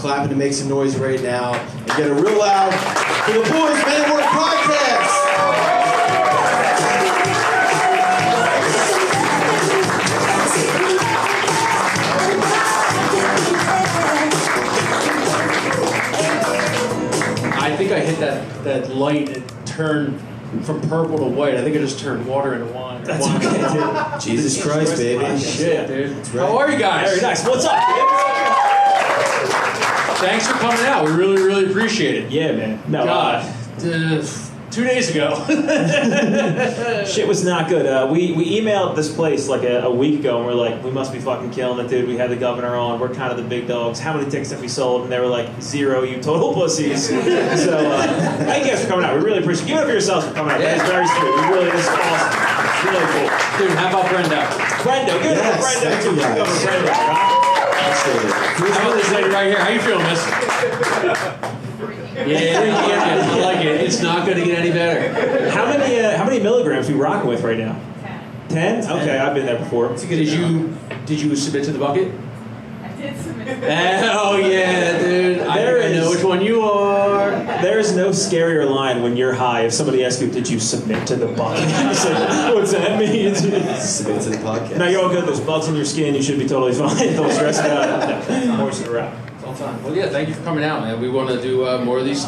clapping to make some noise right now. And get a real loud for the Boys Men at Work podcast. I think I hit that light and turned from purple to white. I think I just turned water into wine. That's okay, dude. Jesus Christ, baby. Oh, shit, dude. Right. How are you guys? Very nice. What's up, dude? Thanks for coming out. We really, really appreciate it. Yeah, man. No, God, 2 days ago. shit was not good. We emailed this place like a week ago, and we're like, we must be fucking killing it, dude. We had the governor on. We're kind of the big dogs. How many tickets have we sold? And they were like, 0, you total pussies. So thank you guys for coming out. We really appreciate it. Give it up for yourselves for coming out. Yeah. That is very sweet. We really, this is awesome. It's really cool. Dude, how about Brenda? Brendo, give it up for Brendo. Thank you, guys. Brendo, right? How about this lady right here? How you feeling, miss? Yeah, I like it. It's not going to get any better. How many milligrams are you rocking with right now? 10. 10? Okay, I've been there before. Did you submit to the bucket? I did submit. Oh yeah, dude. I know which one you are. There is no scarier line when you're high. If somebody asks you, "Did you submit to the bucket?" It's like, what's that mean? Submit to the podcast. No, you're all good. There's bugs in your skin. You should be totally fine. Don't stress about it. I'm horsing around. It's all fine. Well, yeah. Thank you for coming out, man. We want to do more of these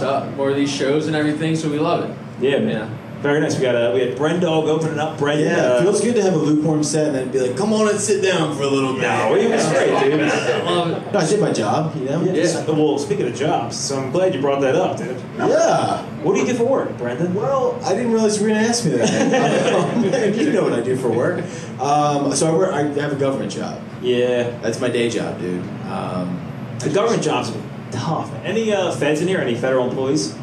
shows and everything, so we love it. Yeah, man. Very nice. We had Brendog opening up. Brendan. Yeah, it feels good to have a lukewarm set and then be like, come on and sit down for a little bit. No, he was great, dude. I love it. No, I did my job, you know? Yeah. Well, speaking of jobs, so I'm glad you brought that up, dude. Yeah. What do you do for work, Brendan? Well, I didn't realize you were going to ask me that. You know what I do for work. So I have a government job. Yeah. That's my day job, dude. The government jobs are tough. Any feds in here? Any federal employees?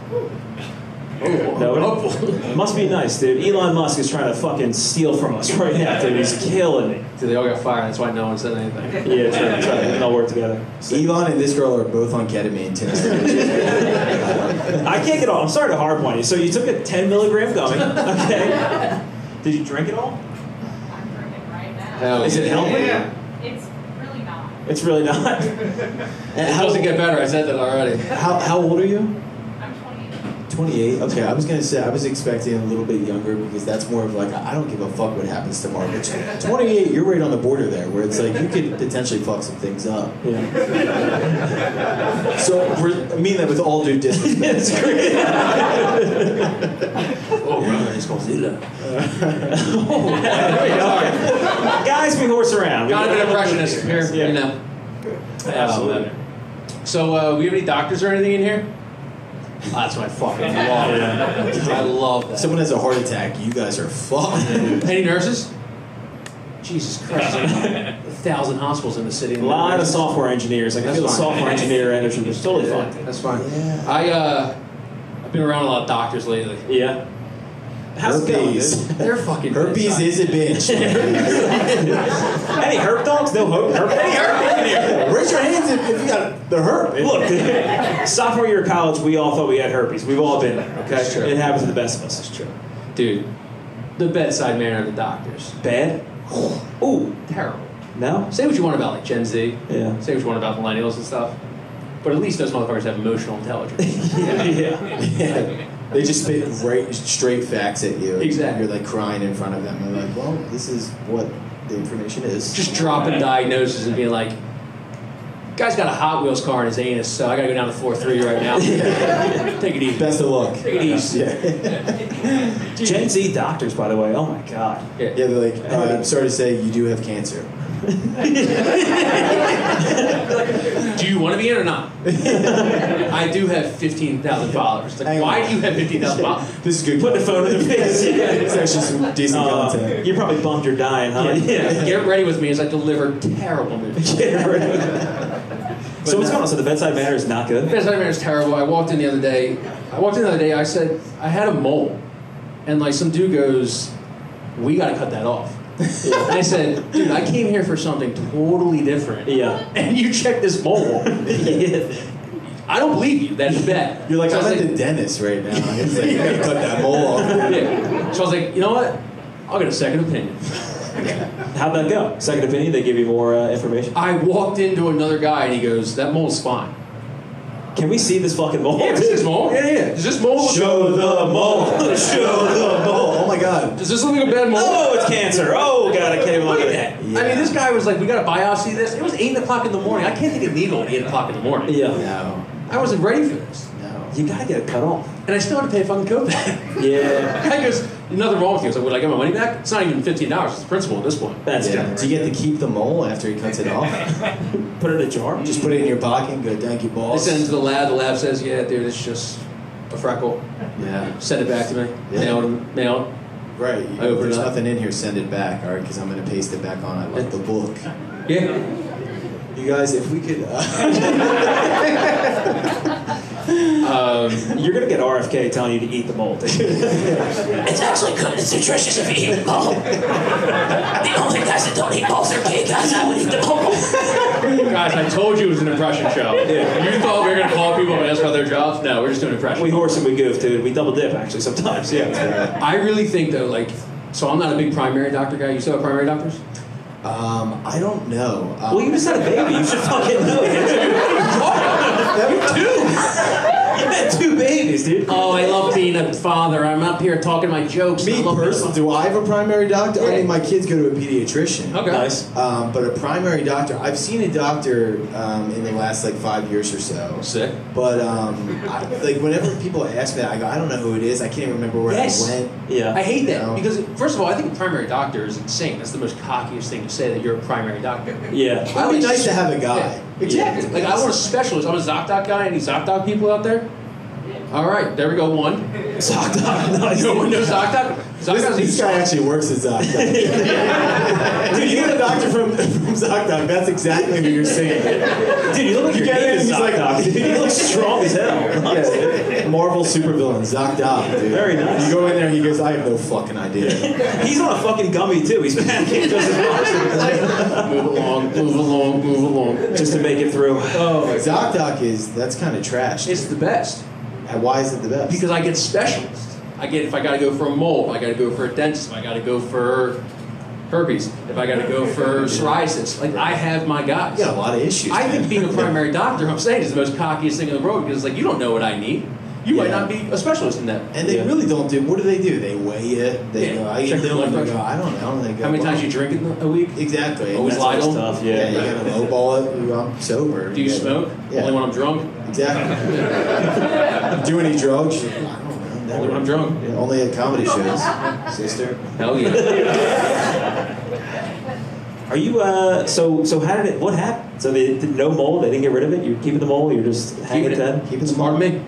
No, it must be nice, dude. Elon Musk is trying to fucking steal from us right now, dude. He's killing me. Dude, they all got fired. That's why no one said anything. Yeah, true. They all work together. Elon and this girl are both on ketamine tonight. I can't get all. I'm sorry to harp on you. So you took a 10 milligram gummy, okay? Did you drink it all? I'm drinking right now. Hell Is it yeah. helping? It's really not. It's really not. It doesn't get better. I said that already. How old are you? I'm 28. 28. Okay, I was gonna say I was expecting a little bit younger because that's more of like I don't give a fuck what happens tomorrow. But 28, you're right on the border there, where it's like you could potentially fuck some things up. Yeah. So I mean that with all due disrespect. It's great. Oh, brother, it's Godzilla. Guys, we horse around. Got a bit of impressionist here, Yeah. you know. Absolutely. So, we have any doctors or anything in here? Oh, that's my fucking love. I love that. Someone has a heart attack, you guys are fucked. Any nurses? Jesus Christ. 1,000 hospitals in the city. A lot of software engineers. Like, I That's feel the fine. software engineer energy is totally Yeah, fine. that's fine. Yeah. I've been around a lot of doctors lately. Yeah. How's it going, Herpes. dude? They're fucking Herpes is a bitch. Any herp dogs? No herp. Any herp in here? Raise your hands if you got the herp. Look, sophomore year of college, we all thought we had herpes. We've all been there, okay? That's true. It happens to the best of us. That's true. Dude, the bedside manner of the doctors. Bad? Ooh, Terrible. no? Say what you want about like Gen Z. Yeah. Say what you want about millennials and stuff. But at least those motherfuckers have emotional intelligence. Yeah. Yeah. They just spit straight facts at you. Exactly. You're like crying in front of them. They're like, well, this is what the information is. Just dropping diagnoses and being like, guy's got a Hot Wheels car in his anus, so I gotta go down to 4-3 right now. Take it easy. Best of luck. Take it easy. Yeah. Gen Z doctors, by the way. Oh my God. Yeah, they're like, I'm sorry to say, you do have cancer. Do you want to be in or not? I do have 15,000 followers. Like, Hang on. why do you have 15,000 followers? This is good. Put the phone in the face. It's actually some decent content. You're probably bummed you're dying, huh? Yeah. Get ready with me as I deliver terrible news. So what's going on? So the bedside manner is not good? Bedside manner is terrible. I walked in the other day. I said, I had a mole. And like some dude goes, we got to cut that off. And I said, dude, I came here for something totally different. Yeah. And you check this mole. I don't believe you. That's bad. You're like, So I I'm was at the dentist right now. It's like, you gotta cut that mole off. Yeah. So I was like, you know what? I'll get a second opinion. How'd that go? Second opinion, they give you more information? I walked into another guy and he goes, that mole's fine. Can we see this fucking mole? Yeah, is this mole? Yeah. Is this mole? Show the mole. Show the mole. Oh my God. Does this look like a bad mole? Oh, it's cancer. Oh God, I can't even look at that. Yeah. I mean, this guy was like, we got to biopsy this. It was 8 o'clock in the morning. I can't take a needle at 8 o'clock in the morning. Yeah. No. I wasn't ready for this. No. You gotta get it cut off. And I still had to pay a fucking copay. Yeah. I goes, nothing wrong with you. I was like, would I get my money back? It's not even $15. It's the principal at this point. That's Yeah. different. Do you get to keep the mole after he cuts it off? Put it in a jar. Just put it in your pocket and go, thank you, They boss. send it to the lab. The lab says, yeah, dude, it's just a freckle. Yeah. Send it back to me. Yeah. Mail it. Right. I open There's it up. nothing in here, send it back, all right? Because I'm going to paste it back on. I like the book. Yeah. You guys, if we could... You're gonna get RFK telling you to eat the mole. It's actually good. It's nutritious if you eat the mole. The only guys that don't eat moles are gay guys. I would eat the mole. Guys, I told you it was an impression show. Yeah. You thought we were going to call people and ask about their jobs? No, we're just doing impressions. We horse and we goof, dude. We double dip actually sometimes. Yeah. I really think, though, like, so I'm not a big primary doctor guy. You still have primary doctors? I don't know. Well, you just had a baby. You should fucking know. You had 2 babies, dude. Oh, I love being a father. I'm up here talking my jokes. Me personally, do I have a primary doctor? I Yeah. mean, my kids go to a pediatrician. Okay. Nice. But a primary doctor, I've seen a doctor in the last like 5 years or so. Sick. But like whenever people ask me that, I go, I don't know who it is. I can't even remember where Yes. I went. Yeah. I hate that No. because, first of all, I think a primary doctor is insane. That's the most cockiest thing to say, that you're a primary doctor. Yeah. It would be nice to have a guy. Yeah. Exactly. Like, I want a specialist. I'm a ZocDoc guy. Any ZocDoc people out there? All right, there we go. One. ZocDoc. Nice. No one knows ZocDoc? This guy actually works at ZocDoc. Dude, you get a doctor from ZocDoc. That's exactly what you're saying. Dude, you look like You you're get in, getting he's like, ZocDoc. Dude, you look strong as hell. Yeah, Marvel supervillain, Zocdoc, dude. Very nice. You go in there, he goes, I have no fucking idea. He's on a fucking gummy too. He's panicking just as much. Move along, move along, move along. Just to make it through. Oh, Zocdoc that's kind of trash. it's the best And why is it the best? because I get specialists. If I got to go for a mole, if I got to go for a dentist, if I got to go for herpes, if I got to go for psoriasis, like, I have my guys. you got a lot of issues. I man. think being a primary doctor, I'm saying, is the most cockiest thing in the world because, like, you don't know what I need. You might Yeah. not be a specialist in that. And they Yeah. really don't do. What do? They weigh it. They Yeah. go, I Check eat your them. blood And they go, pressure. I don't know. And they go, How many times well, you drink in a week? Exactly. Always And lie That's to them? tough, Yeah, yeah. you gotta lowball it. I'm sober. Do you smoke? Yeah. Only when I'm drunk? Exactly. Do any drugs? I don't know. Only when I'm drunk. Yeah, only at comedy shows, sister. Hell yeah. Are you so how did it what happened? So they did no mole, they didn't get rid of it? You're keeping the mole, you're just hanging it then? Keeping the Pardon me?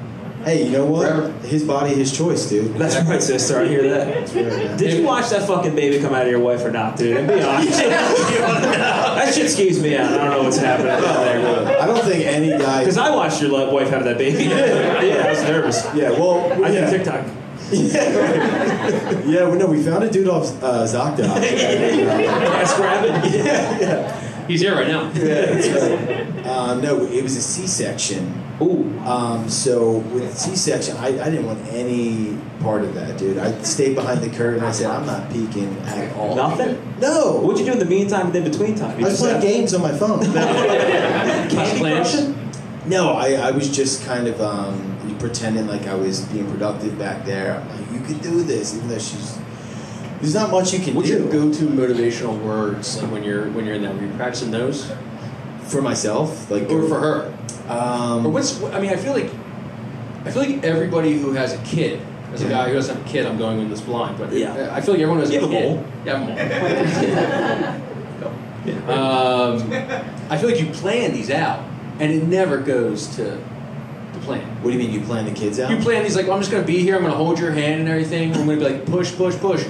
Hey, you know what? Forever. His body, his choice, dude. That's right, sister, I hear that. Did you watch that fucking baby come out of your wife or not, dude? And be honest. That shit skews me out. I don't know what's happening down there. I don't think any guy. Because I watched your wife have that baby. Yeah, I was nervous. Yeah, well, I yeah. did TikTok. Yeah, well, no, we found a dude off Zocdoc. Ask Rabbit. Yeah. He's here right now. Yeah, that's right. No, it was a C-section. Ooh. So with C-section, I didn't want any part of that, dude. I stayed behind the curtain. I said, I'm not peeking at all. Nothing? No. What'd you do in the meantime and in between time? You I was just playing sat- games on my phone. Candy Plants. crushing? No, I was just kind of pretending like I was being productive back there. I'm like, you could do this, even though there's not much you can What's do. your go-to motivational words, like, when you're in that? Were you practicing those? For myself, like, Or for her? Or I feel like everybody who has a kid, as a guy who doesn't have a kid, I'm going with this blind, but Yeah. I feel like everyone who has You a have a kid. mole. Yeah, I have a mole. I feel like you plan these out, and it never goes to plan. What do you mean, you plan the kids out? You plan these like, well, I'm just going to be here, I'm going to hold your hand and everything, I'm going to be like, push, push, push.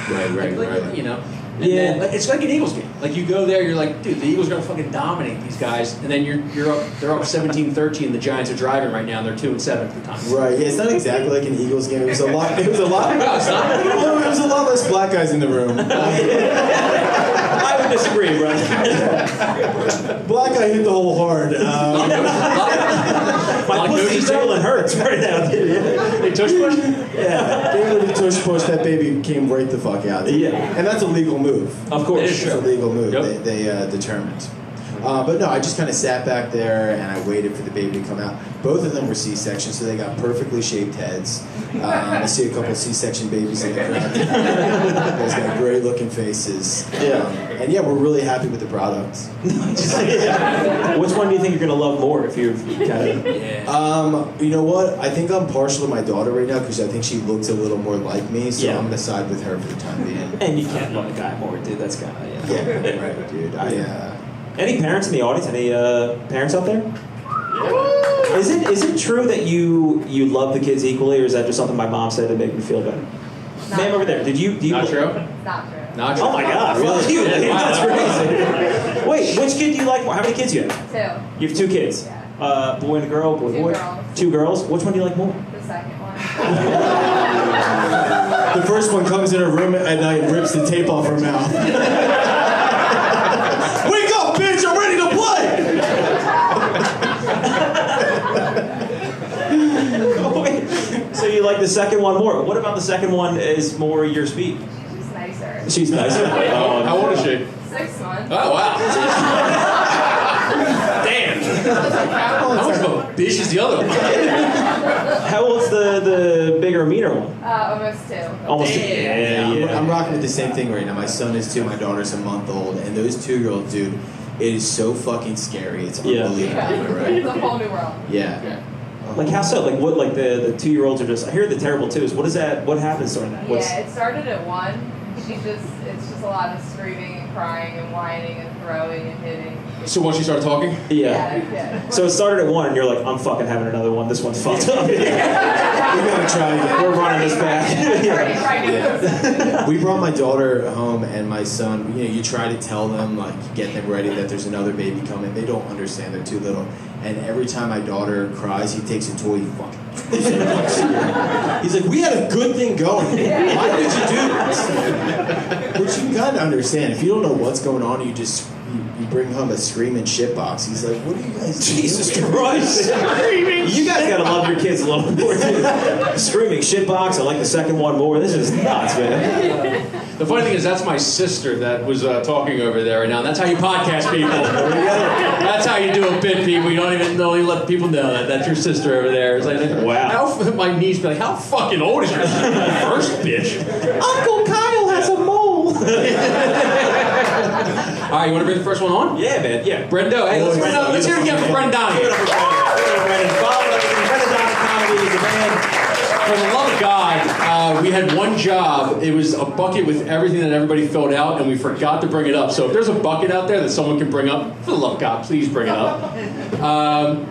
Right, Like, you know. And Yeah. then, like, it's like an Eagles game. Like, you go there, you're like, dude, the Eagles are gonna fucking dominate these guys, and then they're up 17-13. The Giants are driving right now, and they're 2-7 at the time. Right, yeah, it's not exactly like an Eagles game. It was a lot. No, it's not. No, it was a lot less black guys in the room. I would disagree, bro. Black guy hit the hole hard. My pussy's stolen hurts right now, dude. They touch push. Yeah, they really tush push that baby came right the fuck out. Yeah. And that's a legal move. Of course. It is It's true. a legal move. Yep. They determined. But no, I just kind of sat back there and I waited for the baby to come out. Both of them were C-sections, so they got perfectly shaped heads. I see a couple of C-section babies in the crowd. You guys got great looking faces. And yeah, we're really happy with the product. Which one do you think you're gonna love more if you've kind of? You know what? I think I'm partial to my daughter right now because I think she looks a little more like me, so I'm gonna side with her for the time being. And you can't love a guy more, dude. That's kind of Yeah, right, dude. Any parents in the audience? Any parents out there? Is it true that you love the kids equally, or is that just something my mom said to make me feel better? Ma'am over there, do you Not true? Not true. Not true. Oh my God! Really? You, Wow, that's crazy. Wait, which kid do you like more? How many kids do you have? 2. You have 2 kids. Yeah. Boy and a girl. Boy, 2 boy. girls. 2 girls. Which one do you like more? The second one. The first one comes in her room at night and rips the tape off her mouth. Wake up, bitch! I'm ready to play! So you like the second one more? What about the second one is more your speed? She's nicer. She's nicer. How old is she? 6 months. Oh, wow. Damn. How much of a bitch is the other one? How old's the bigger, meaner one? Almost 2. Almost. I'm rocking with the same thing right now. My son is 2, my daughter's a month old, and those 2-year-olds, dude, it is so fucking scary. It's unbelievable, right? It's a whole new world. Yeah. Like how so? Like what? Like the 2-year-olds are just. I hear the terrible twos. What is that? What happens during that? Yeah, it started at 1. It's just a lot of screaming and crying and whining and throwing and hitting. So once she started talking? Yeah. So it started at 1, and you're like, I'm fucking having another one. This one's fucked up. We gotta try again. We're running this back. We brought my daughter home and my son. You know, you try to tell them, like, get them ready that there's another baby coming. They don't understand. They're too little. And every time my daughter cries, he takes a toy. He fucking. He's like, we had a good thing going. Why did you do this? Which you gotta understand. If you don't know what's going on, you just. You bring home a screaming shit box. He's like, what are you guys doing? Jesus Christ. You guys gotta love your kids a little more too. Screaming shit box. I like the second one more. This is nuts, man. The funny thing is, that's my sister that was talking over there right now. And that's how you podcast people. That's how you do a bit, people. You don't even let people know that that's your sister over there. It's like, wow. My niece be like, how fucking old is your first bitch? Uncle Kyle has a mole. All right, you want to bring the first one on? Yeah, man. Yeah. Brendo, hey, let's hear it again for Brendan Donnie. Give it up for Brendan. Follow everything. Brendan Donnie Comedy is a band. For the love of God, we had one job. It was a bucket with everything that everybody filled out, and we forgot to bring it up. So if there's a bucket out there that someone can bring up, for the love of God, please bring it up.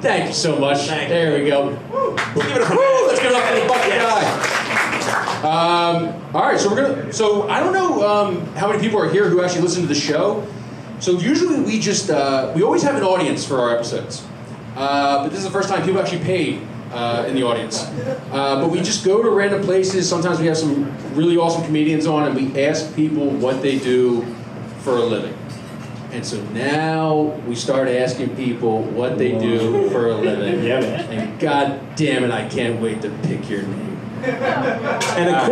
Thank you so much. There we go. Give it up for Let's give it up for the bucket guy. All right, so I don't know how many people are here who actually listen to the show. So usually we just, we always have an audience for our episodes. But this is the first time people actually paid in the audience. But we just go to random places. Sometimes we have some really awesome comedians on and we ask people what they do for a living. And so now we start asking people what they do for a living. Yeah, man. And God damn it, I can't wait to pick your name. And a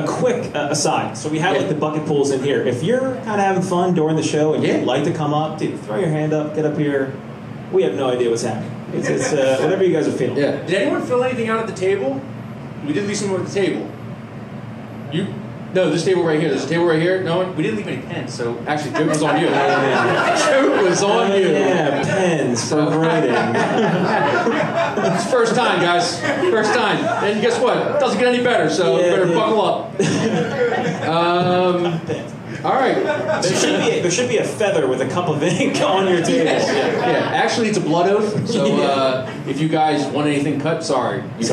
quick aside. So we have like the bucket pools in here. If you're kind of having fun during the show and you'd like to come up, dude, throw your hand up, get up here. We have no idea what's happening. It's whatever you guys are feeling. Yeah. Did anyone fill anything out at the table? We didn't leave something at the table. No, this table right here. There's a table right here. No one. We didn't leave any pens. So actually, joke was on you. Joke was on you. Yeah, pens for writing. It's first time, guys. First time. And guess what? It doesn't get any better. So you better buckle up. All right. There should be a feather with a cup of ink on your table. Yeah. Actually, it's a blood oath. So if you guys want anything cut, sorry. You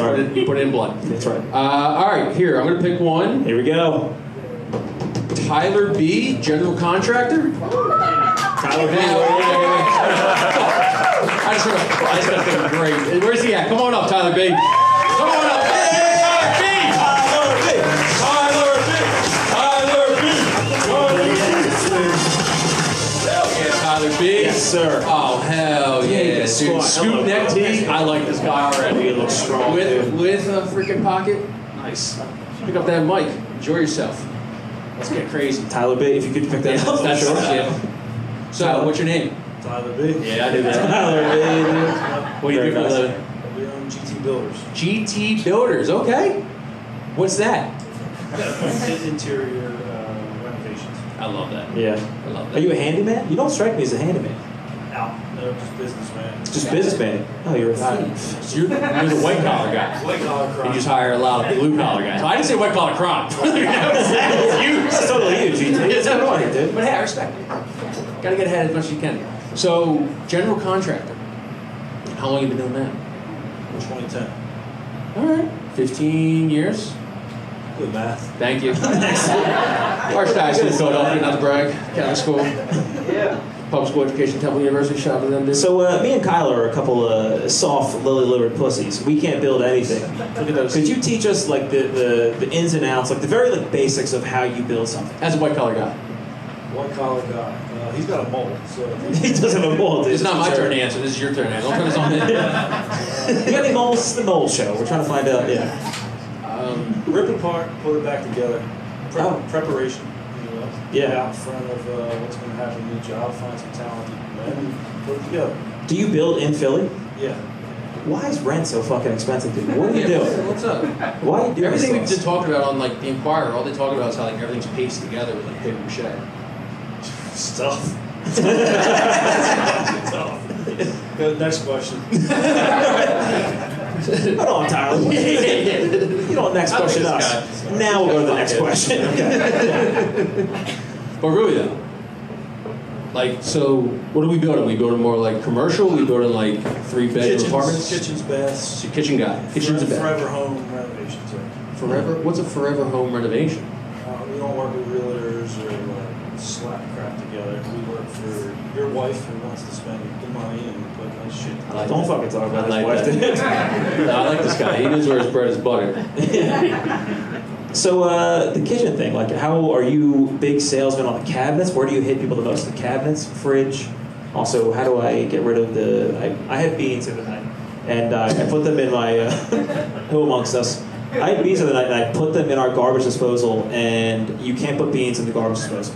put it in blood. That's right. All right. Here, I'm going to pick one. Here we go. Tyler B, general contractor. Tyler B. I just got to great. Where's he at? Come on up, Tyler B. Come on up. Tyler B. Yes, sir. Oh, hell yeah. Dude, scoop neck tee. I like this guy already. He looks strong, with a freaking pocket. Nice. Pick up that mic. Enjoy yourself. Let's get crazy. Tyler B, if you could pick that up. That's sure. yeah. So, what's your name? Tyler B. Yeah, I do that. Tyler, dude. What do you do for a living? We own GT Builders. GT Builders, okay. What's that? Interior renovations. I love that. Yeah. I love Are that. you a handyman? You don't strike me as a handyman. No, just businessman. Just businessman. Oh, you're a thief. So you're the white collar guy. White collar crime. You just hire a lot of blue collar guys. So I didn't say white collar crime. That's totally you, GT. It's annoying, dude. But hey, I respect it. Gotta get ahead as much as you can. So, general contractor. How long have you been doing that? 2010. All right. 15 years. Good math. Thank you. Archdiocese of Philadelphia, not to brag. Catholic school. Yeah. Public school education, Temple University, shout out to them, dude. So me and Kyle are a couple of soft, lily-livered pussies. We can't build anything. Look at those. Could you teach us like the ins and outs, like the very like basics of how you build something? As a white collar guy. White collar guy. He's got a mold, so He doesn't have a mold. It's not my turn to answer. This is your turn to answer. Don't turn this on me. You got any moles? It's the mole show. We're trying to find out. Yeah. rip it apart, put it back together. Preparation. You know, Yeah. Get out in front of what's going to happen in the job, find some talented men, and put it together. Do you build in Philly? Yeah. Why is rent so fucking expensive, dude? What are you doing? What's up? Why are you doing Everything we've this? just talked about on like the Inquirer, all they talk about is how like everything's pasted together with like paper mache. Stuff. Good, next question. Hold on, Tyler. You know what next question like us. this guy. Now we'll go to the next question. Okay. But really though, like, so what are we building? We building more like commercial? We building like 3-bedroom apartments? Kitchens, baths. So kitchen guy. Kitchen's a bed. Forever home renovations. Right? Forever? What's a forever home renovation? We don't work with realtors or slap crap together. We work for your wife who wants to spend the money and put nice shit together. like Don't that. fucking talk about I like his wife. No, I like this guy. He knows where his bread is buttered. So the kitchen thing, like how are you big salesman on the cabinets? Where do you hit people the most? The cabinets, fridge. Also, how do I get rid of I had beans the other night, and I put them in my, who amongst us? I had beans the other night, and I put them in our garbage disposal, and you can't put beans in the garbage disposal.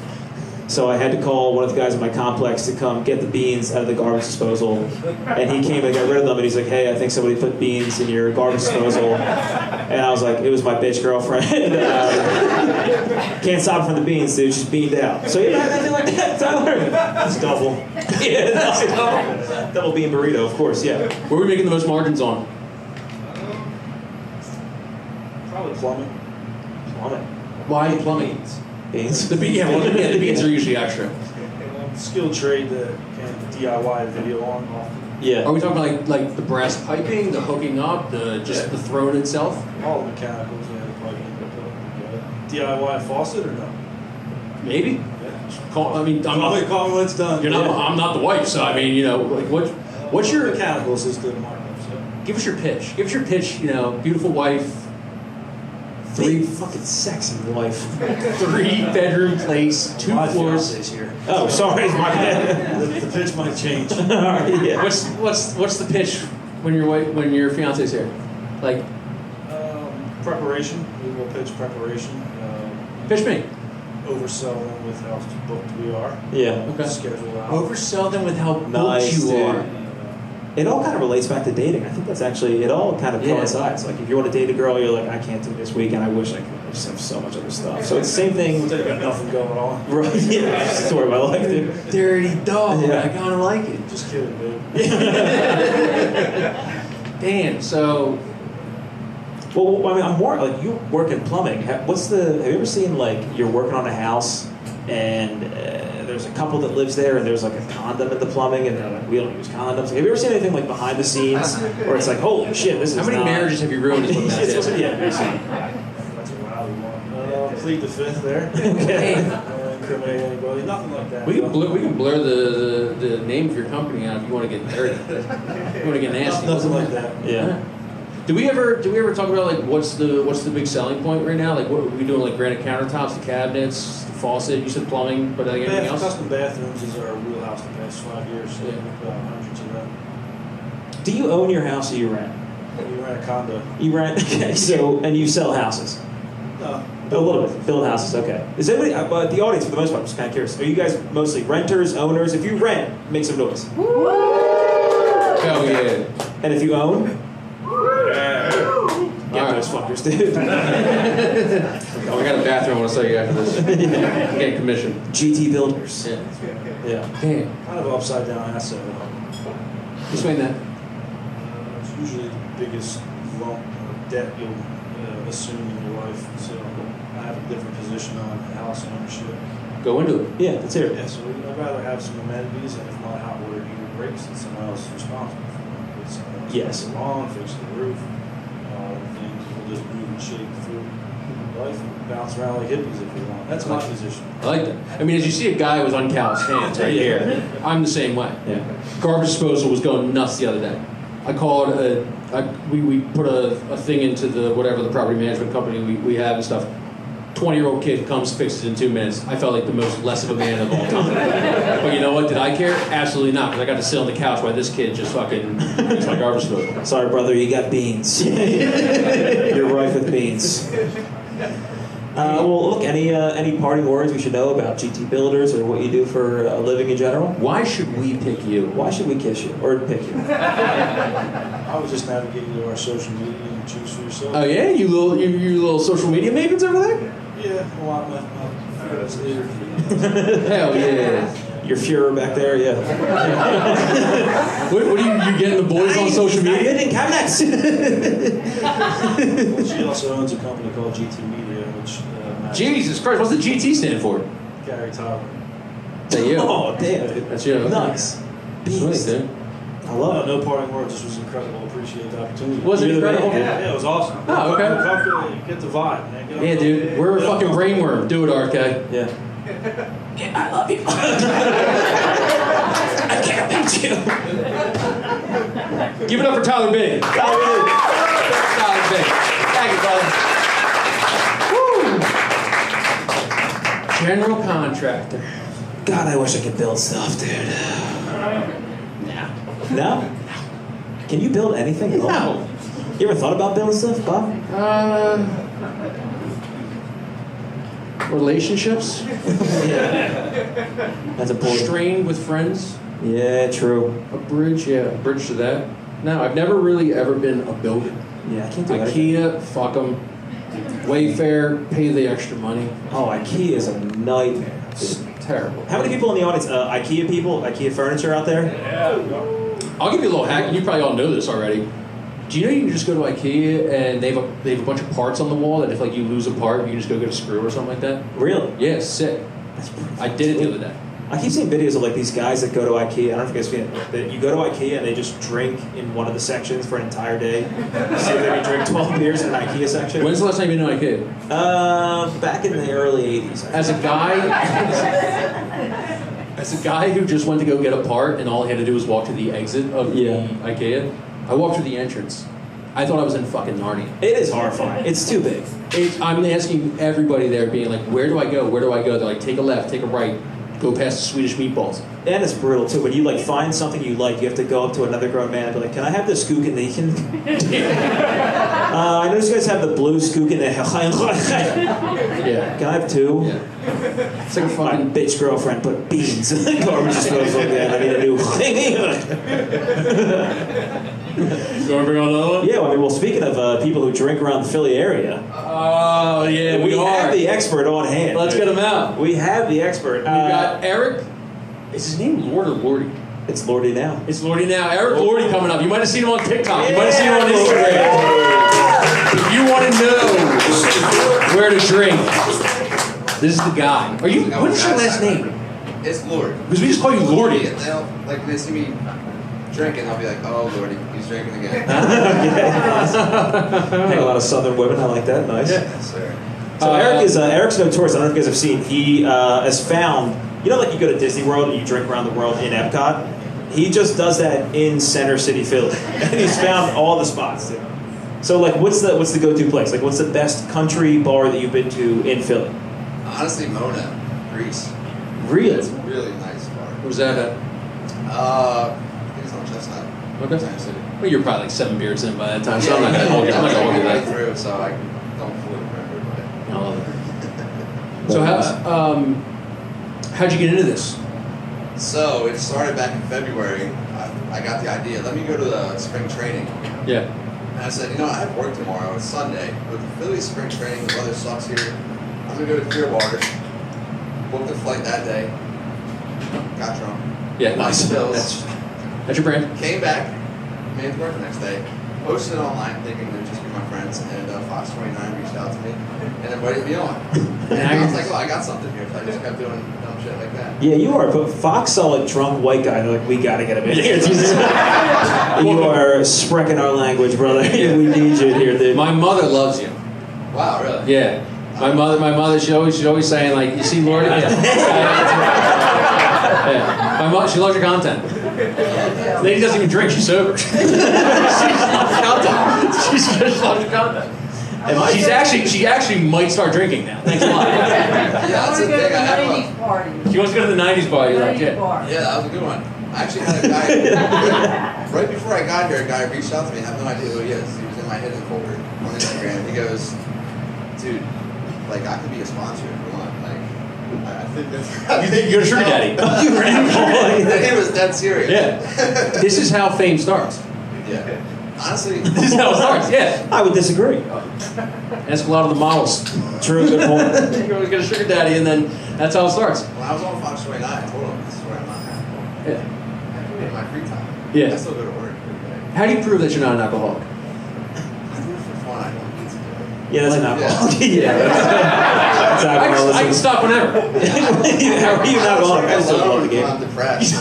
So I had to call one of the guys in my complex to come get the beans out of the garbage disposal, and he came and got rid of them, and he's like, hey, I think somebody put beans in your garbage disposal. And I was like, it was my bitch girlfriend. Can't stop from the beans, dude, she's beaned out. So you ever had anything like that, Tyler? It's double. Yeah, that's double bean burrito, of course, yeah. Where are we making the most margins on? Probably plumbing. Plumbing. Why plumbing? Beans. The beans are usually extra. Skilled trade that can DIY video on often. Yeah. Are we talking about like the brass piping, the hooking up, the throne itself? All the mechanicals, yeah, the plugging, DIY faucet or no? Maybe. Yeah. Call me Call when it's done. You're not. I'm not the wife, so I mean, you know, like what's your mechanicals is good markup. So. Give us your pitch. Give us your pitch. You know, beautiful wife, Big fucking sexy wife. 3-bedroom place, 2 My floors. fiance's here. Oh, sorry, my bad. The pitch might change. Yeah. What's the pitch when your fiance's here? Like, Preparation. We will pitch preparation. pitch me. Oversell them with how booked we are. Yeah. Okay. Schedule out. Oversell them with how booked Nice, you dude. are. It all kind of relates back to dating. I think that's actually, it all kind of coincides. Like, if you want to date a girl, you're like, I can't do this weekend. I wish I could. I just have so much other stuff. So it's the same thing. They got nothing going on. Right. Yeah. That's the story of my life, dude. Dirty dog. Yeah. I kind of like it. Just kidding, dude. Damn. So, Well, I mean, I'm more like, you work in plumbing. Have you ever seen, like, you're working on a house and there's a couple that lives there and there's like a condom in the plumbing and they're like, we don't use condoms. Have you ever seen anything like behind the scenes where it's like, holy shit, this is how many not... marriages have you ruined? Is what that is. Yeah, basically. That's a rowdy one. Plead the fifth there. Okay. Incriminate anybody. Nothing like that. We can blur the name of your company out if you want to get dirty. If you want to get nasty. Nothing like that. Yeah. Do we ever talk about like what's the big selling point right now? Like what are we doing? Like granite countertops, the cabinets, the faucet. You said plumbing, but like anything else? Custom bathrooms is our wheelhouse the past 5 years. So Yeah. we've got hundreds of them. Do you own your house or you rent? We rent a condo. You rent? Okay, so, and you sell houses? No, A little bit. Build houses, okay. Is anybody, the audience for the most part, I'm just kind of curious. Are you guys mostly renters, owners? If you rent, make some noise. Hell yeah. And if you own, get All right. those fuckers, dude. Oh, I got a bathroom I want to sell you after this. I'm getting commission. GT Builders. Yeah. Yeah. Damn. Kind of upside down asset. Explain that. It's usually the biggest lump of debt you'll assume in your life. So I have a different position on house ownership. Go into it. Yeah, let's hear it. Yeah, so I'd rather have some amenities, and if my hot water heater breaks, then someone else is responsible for it. If someone else Yes. fix the lawn, fix the roof, things we'll just move and shake through life and bounce around like hippies if we want. That's my position. I like that. I mean, as you see a guy with uncalloused hands right here, I'm the same way. Yeah. Garbage disposal was going nuts the other day. I called, we put a thing into the whatever the property management company we have and stuff. 20-year-old kid comes, fixes it in 2 minutes. I felt like the most less of a man of all time. But you know what? Did I care? Absolutely not. Because I got to sit on the couch while this kid just fucking fixed my garbage disposal. Sorry, brother, you got beans. You're rife with beans. Well, look, any parting words we should know about GT Builders or what you do for a living in general? Why should we pick you? Why should we kiss you or pick you? I would just navigate to our social media and choose for yourself. Oh yeah, you little social media mavens over there? Yeah, a lot of my friends there. Hell yeah. Your Fuhrer back there, yeah. What are you getting the boys on social media? Cabinets. Well, she also owns a company called GT Media, which Jesus Christ, what's the GT stand for? Gary Tyler. Is that you? Oh, damn, dude. That's you. Nice. Sweet, Beans. dude. I love it. No parting words. This was incredible. Appreciate the opportunity. Was it incredible? Yeah, it was awesome. Oh, okay. You get the vibe, man. Get Yeah, dude. We're a fucking brainworm. Do it, RK. Yeah. Yeah, I love you. I care about you. Give it up for Tyler Big. Tyler Big. Thank you, brother. Woo. General contractor. God, I wish I could build stuff, dude. No? Can you build anything at all? No. You ever thought about building stuff, Bob? Relationships. That's important. Strained with friends. Yeah, true. A bridge, yeah, a bridge to that. No, I've never really ever been a builder. Yeah, I can't do that. IKEA, fuck them. Wayfair, pay the extra money. Oh, IKEA is a nightmare. It's terrible. How many people in the audience, IKEA people, IKEA furniture out there? I'll give you a little hack, and you probably all know this already. Do you know you can just go to IKEA and they have a bunch of parts on the wall that if like you lose a part, you can just go get a screw or something like that? Really? Yeah, it's sick. That's pretty I did it the other day. I keep seeing videos of like these guys that go to IKEA. I don't know if you guys seen it. That you go to IKEA and they just drink in one of the sections for an entire day. You see them drink 12 beers in an IKEA section. When's the last time you've been to IKEA? Back in the early 80s. As a guy who just went to go get a part and all he had to do was walk to the exit of the IKEA, I walked through the entrance. I thought I was in fucking Narnia. It is horrifying. It's too big. I'm asking everybody there, being like, where do I go? Where do I go? They're like, take a left, take a right, go past the Swedish meatballs. And it's brutal too. When you like find something you like, you have to go up to another grown man and be like, "Can I have the Skookeneken?" I noticed you guys have the blue Skookeneken. Yeah. Can I have two? Yeah. It's like a My fucking bitch girlfriend put beans in the garbage disposal again. I need a new thing. You want to bring on another one? Yeah, well, I mean, well, speaking of people who drink around the Philly area, Oh, yeah, we are. have the expert on hand. Let's get him out. We have the expert. We got Eric. Is his name Lord or Lordie? It's Lordie now. It's Lordie now. Eric Lordie coming up. You might have seen him on TikTok. You might have seen him on Instagram. If you want to know where to drink, this is the guy. Are you? What is your last name? It's Lord. Because we just call you Lordie. Yeah, they'll, like, when they see me drinking, I'll be like, oh, Lordy, he's drinking again. Hey, a lot of Southern women. I like that. Nice. Yes, sir. So Eric's notorious. I don't know if you guys have seen. He has found. You know, like you go to Disney World and you drink around the world in Epcot. He just does that in Center City, Philly, and he's found all the spots. So, like, what's the go-to place? Like, what's the best country bar that you've been to in Philly? Honestly, Mona, Greece. Really? It's a really nice bar. Where's that at? I think it's on Chestnut. Okay. Center City. Well, you're probably like 7 beers in by that time, so I'm not gonna hold you. I'm not gonna hold you way back. through, so I don't fully remember, but I love it. So how'd you get into this? So it started back in February. I got the idea. Let me go to the spring training. Yeah. And I said, I have work tomorrow. It's Sunday. But the Phillies spring training, the weather sucks here. I'm gonna go to Clearwater. Booked a flight that day. Got drunk. Yeah, nice. Bills. That's your brand. Came back. Made it work the next day. Posted it online, thinking they'd just be my friends. And Fox 29 reached out to me and invited me on. And I was like, I got something here. So I just kept doing dumb shit like that. Yeah, you are. But Fox saw a drunk white guy. They're like, we gotta get him in here. You are sprechen our language, brother. We need you here, dude. My mother loves you. Wow, really? Yeah. My mother, she's always saying like, you see Lordie? Yeah. Yeah. My mom, she loves your content. Lady doesn't even drink, she's sober. She loves content. She just loves your content. And she actually might start drinking now. Thanks a lot. Yeah, that's the thing. I have party. She wants to go to the 90s party. Like, yeah. Yeah, that was a good one. I actually had a guy, right before I got here, a guy reached out to me. I have no idea who he is. He was in my hidden folder on Instagram. He goes, dude, like, I could be a sponsor if you want. Like, I think that's... You think you're a sugar daddy? He was dead serious. Yeah. This is how fame starts. Yeah. Honestly... This is how it starts, yeah. I would disagree. Ask a lot of the models. True, good point. You always get a sugar daddy, and then that's how it starts. When I was on Fox 29, I told him, this is where I'm not at. Yeah. In my free time. Yeah. I still go to work every day. How do you prove that you're not an alcoholic? I do it for fun. I don't need to do it. Yeah, that's an alcoholic. Yeah, that's I alcoholism. can stop whenever. How are you an alcoholic? I still love the game. I'm depressed.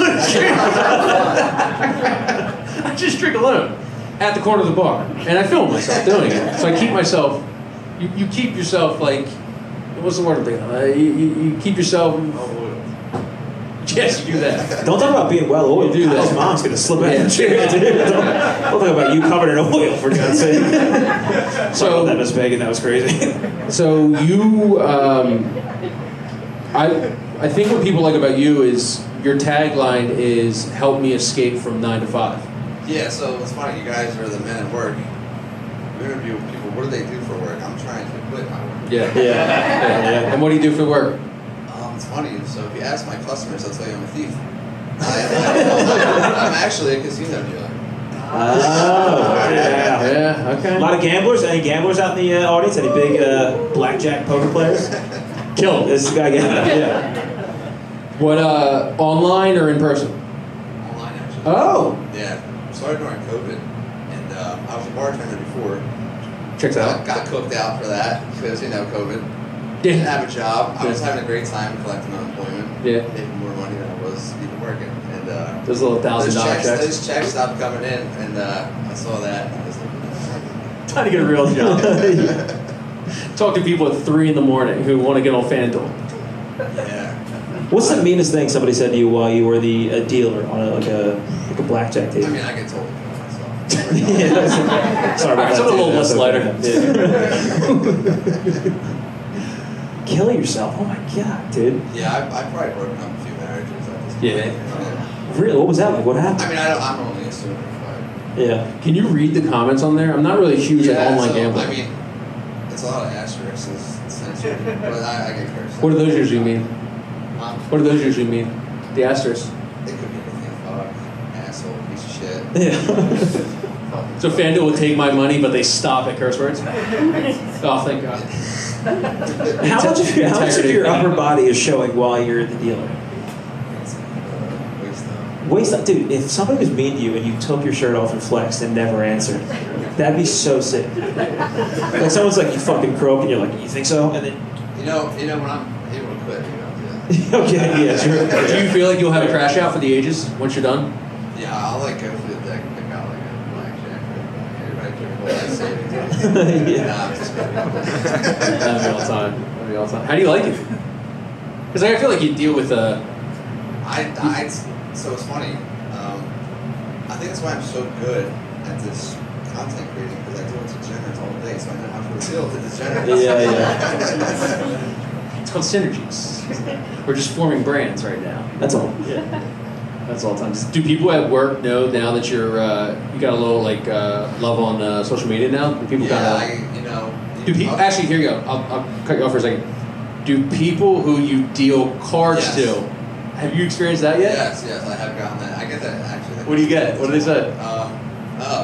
I just drink alone at the corner of the bar, and I film myself doing it. So I keep myself. You keep yourself like. What's the word I'm thinking of? You keep yourself. Yes, you do that. Don't talk about being well oiled. You do that. His mom's gonna slip out Yeah. of the chair. Don't talk about you covered in oil, for God's sake. So that was big and that was crazy. So you, I think what people like about you is your tagline is "Help me escape from 9 to 5." Yeah, so it's funny. You guys are the men at work. We interview people. What do they do for work? I'm trying to quit my work. Yeah. And what do you do for work? It's funny. So if you ask my customers, they'll tell you I'm a thief. I'm actually a casino dealer. Oh, yeah. Yeah. Okay. A lot of gamblers. Any gamblers out in the audience? Any big blackjack poker players? Kill him. This is the guy getting it. Yeah. What? Online or in person? Online, actually. Oh. Yeah. Started during COVID, and I was a bartender before. Checks out. Got cooked out for that because COVID. Yeah. Didn't have a job. I was having a great time collecting unemployment. Yeah. Making more money than I was even working. And Those little $1,000 checks. Those checks stopped coming in, and I saw that. And I was like, Time to get a real job. Talk to people at 3 in the morning who want to get on FanDuel. yeah. What's the meanest thing somebody said to you while you were the dealer on a blackjack I table? mean, I get told to kill myself. Yeah, sorry about that. Something a little less lighter. Kill yourself? Oh my god, dude. Yeah, I've probably broken up a few marriages at this point. Yeah. Really? What was that like? What happened? I mean, I'm only assuming, but Yeah. Can you read the comments on there? I'm not really huge at online so, gambling. I mean, it's a lot of asterisks, censored, but I get cursed. What do those usually mean? Um, What do those usually mean? The asterisks. It could be anything. Fuck, asshole, piece of shit. Yeah. Fucking So FanDuel will take my money, but they stop at curse words? Oh, thank God. How much of your upper body is showing while you're the dealer? Waste up, dude. If somebody was mean to you and you took your shirt off and flexed and never answered, that'd be so sick. Like someone's like, "You fucking croak," and you're like, "You think so?" And then, You know, when I'm able to quit, yeah. okay, yeah, true. Do you feel like you'll have a crash out for the ages once you're done? Yeah, I'll like go for the deck, pick out like a blackjack or everybody took a whole life savings. Yeah. Nah, I'm just kidding. That'd be all the time. That'd be all the time. How do you like it? Because I feel like you deal with So it's funny. I think that's why I'm so good at this content creating because I deal with degenerates all day, so I know how to deal with the degenerates. Yeah. it's called synergies. We're just forming brands right now. That's all. Yeah. That's all time. Do people at work know now that you're you got a little like love on social media now? Do people Yeah, kind of? you know. Do people actually? Here you go. I'll cut you off for a second. do people who you deal cards Yes. to, have you experienced that yet? Yes, I have gotten that. I get that actually. What do you get? What do they say?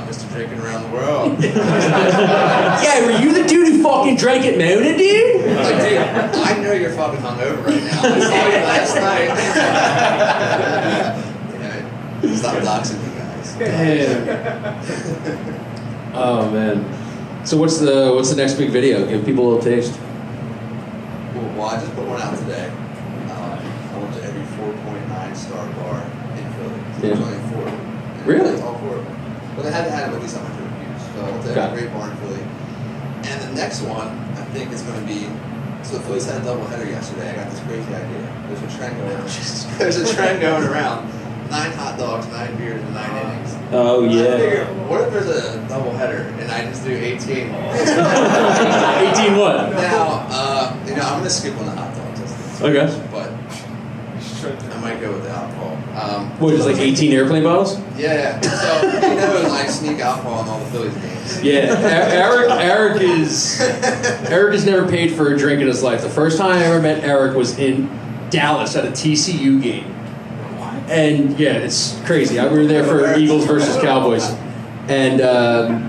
Mr. Drinking Around the World. Yeah, were you the dude who fucking drank at Mona, dude? Like, dude, I know you're fucking hungover right now. I saw you last night. Stop doxing me, guys. Damn. Oh man. So what's the next big video? Give people a little taste. Well, I just put one out today. I went to every 4.9 star bar in Philly. So Yeah. there's only 4 of them. And Really? All 4 of them. But they had to have at least 100 reviews. So I went to Okay. every great bar in Philly. And the next one, I think, is going to be. So the Phillies had a doubleheader yesterday. I got this crazy idea. There's a trend going around. There's a trend going around. 9 hot dogs, 9 beers, and 9 innings. Oh, I yeah. figured, what if there's a doubleheader and I just do 18? 18 what? Now, I'm going to skip on the hot dogs. Okay. But I might go with the alcohol. What, just like 18 airplane bottles? Yeah. So, you know, like sneak alcohol in all the Phillies games. Yeah. Eric has never paid for a drink in his life. The first time I ever met Eric was in Dallas at a TCU game. And yeah, it's crazy. We were there for Eagles versus Cowboys. And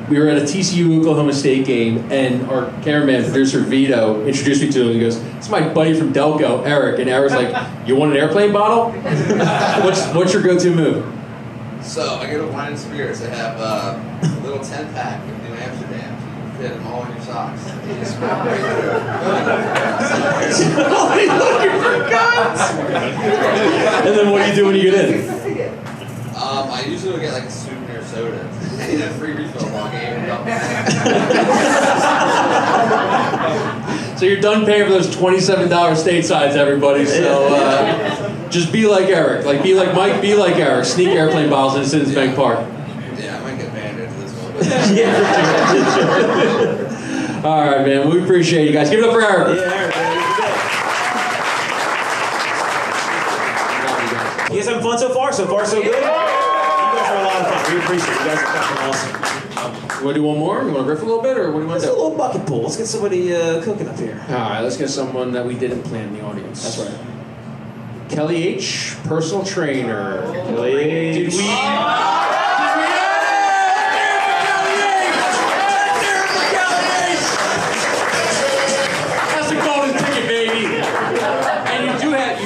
we were at a TCU Oklahoma State game, and our cameraman, producer Vito, introduced me to him. He goes, "It's my buddy from Delco, Eric." And Eric's like, "You want an airplane bottle? What's your go-to move?" So, I go to Wine and Spirits. They have a little 10-pack of New Amsterdam. So you can fit them all in your socks. You just smoke right through. Looking for guns. And then what do you do when you get in? I usually will get like a souvenir soda. Free refill all game. So you're done paying for those $27 statesides, everybody. So just be like Eric. Like be like Mike. Be like Eric. Sneak airplane bottles into Citizens Bank Park. Yeah, I might get banned into this one. But Yeah. All right, man. We appreciate you guys. Give it up for Eric. Yeah, Eric. You guys having fun so far? So far, so good? You guys are a lot of fun. We appreciate it. You guys are fucking awesome. You want to do one more? You want to riff a little bit, or what do you want Let's to do a do? little bucket pool. Let's get somebody cooking up here. All right, let's get someone that we didn't plan in the audience. That's right. Kelly H, personal trainer. Kelly. Did we? That's the golden ticket, baby. And you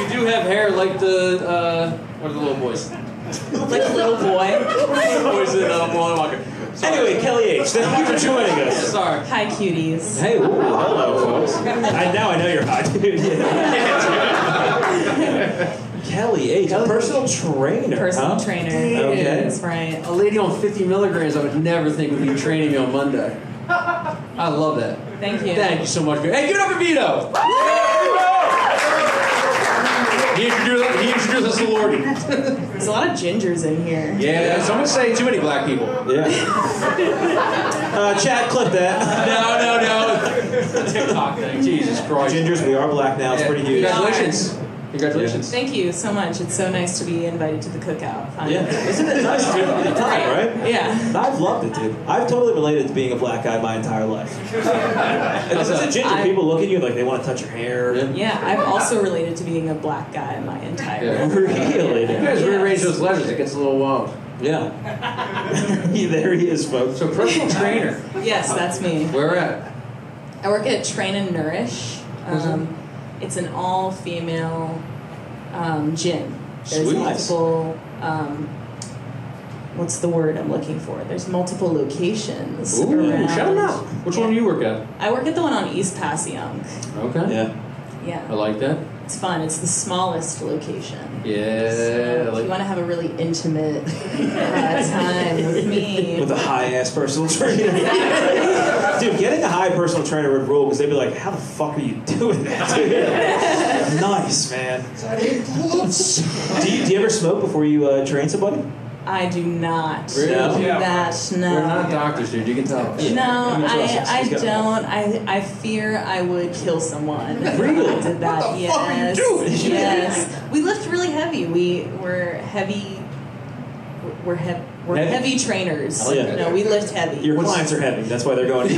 do have hair like the what are the little boys? Like a little boy. The boys in Willy Wonka. Sorry. Anyway, Kelly H, thank you for joining us. Sorry. Hi, cuties. Hey, ooh, hello, folks. Now I know you're hot, dude. Kelly H, personal trainer. Personal huh? trainer. Okay. That's right. A lady on 50 milligrams I would never think would be training me on Monday. I love that. Thank you. Thank you so much. Hey, give it up for Vito. He introduced us to Lordie. There's a lot of gingers in here. Yeah, someone say too many black people. Yeah. Chat, clip that. No. It's a TikTok thing. Jesus Christ. Gingers, we are black now. It's pretty huge. Congratulations. Congratulations. Thank you so much. It's so nice to be invited to the cookout. Finally. Yeah. Isn't it nice to be on the time, right? Yeah. I've loved it, dude. I've totally related to being a black guy my entire life. Because as a ginger, people look at you like they want to touch your hair. Yeah, I've also related to being a black guy my entire life. Really? You guys rearrange those letters. It gets a little wild. Yeah. There he is, folks. So personal trainer. Yes, that's me. Where at? I work at Train and Nourish. It's an all-female gym. There's Sweet. multiple. What's the word I'm looking for? There's multiple locations. Ooh, around. shout them out. Which one do you work at? I work at the one on East Passyunk. Okay. Yeah. Yeah. I like that. It's fun. It's the smallest location. Yeah. So if you want to have a really intimate time with me. With a high-ass personal trainer. Dude, getting a high personal trainer would rule because they'd be like, how the fuck are you doing that, dude? Nice, man. Do you ever smoke before you train somebody? I do not Really? do Yeah. that. No. We're not doctors, dude. You can tell. No, I He's got- don't. I fear I would kill someone if Really? I did that. What the yes. fuck are you doing? Yes. We lift really heavy. We're heavy. We're Heavy? heavy trainers. I like that. No, we lift heavy. Your clients are heavy. That's why they're going.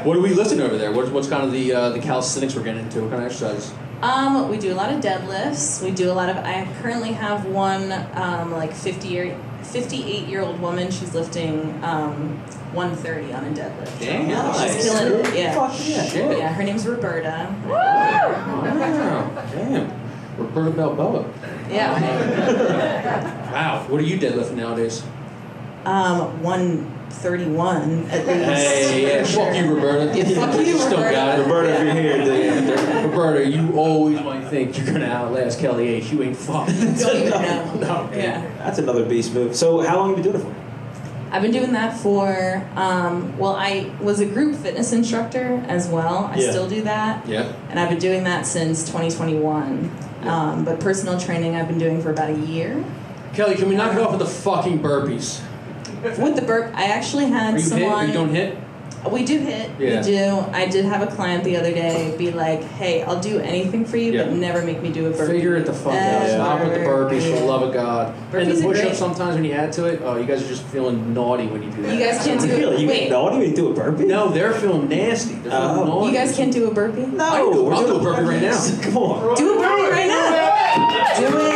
What are we lifting over there? What's kind of the calisthenics we're getting into? What kind of exercises? We do a lot of deadlifts. We do a lot of. I currently have one 58-year-old woman. She's lifting 130 on a deadlift. Damn, She's killing it. Yeah. Fuck yeah. Shit. Yeah, her name's Roberta. Wow. Damn. Roberta Balboa. Yeah. Wow. What are you deadlifting nowadays? 131 at least. Hey, yeah, fuck you, Roberta. Yeah, fuck you, Still Roberta. got it. Roberta, if you're here, dude. Roberta, you always might think you're gonna outlast Kelly H. You ain't fucking. Don't even know. No. Yeah. That's another beast move. So how long have you been doing it for? I've been doing that for, I was a group fitness instructor as well. I Yeah. still do that. Yeah. And I've been doing that since 2021. But personal training I've been doing for about a year. Kelly, can we knock it off with the fucking burpees? With the burp, I actually had Are you hit? someone. You don't hit? We do hit. Yeah. We do. I did have a client the other day be like, "Hey, I'll do anything for you, Yeah. but never make me do a burpee." Figure it the fuck out. Stop with the burpees, for the love of God. And Burpees the are push-ups great. sometimes when you add to it, oh, you guys are just feeling naughty when you do that. You guys can't do Really? it. You Wait, get naughty when you do a burpee? No, they're feeling nasty. They're feeling Oh. naughty. you guys can't do a burpee? No. I'll do a burpee right now. Come on. Do a burpee right now. Do it.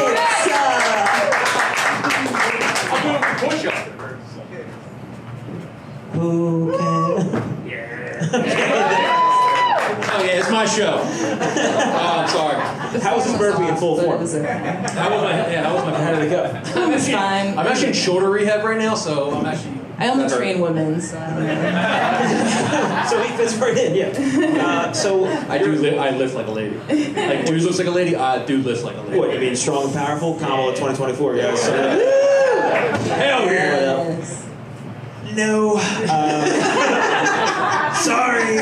Who can? Oh yeah, it's my show. Oh, I'm sorry. How was this burpee in full But it form? was okay. How was my How did it go? It was fine. I'm actually in shoulder rehab right now, so I'm actually. I only that hurt. train women, so I don't know. So he fits right in, yeah. So I lift like a lady. Like dude looks like a lady. I do lift like a lady. what? You mean strong and powerful? Kamala 2024, guys. So, Hell yeah! Yes. no. Sorry.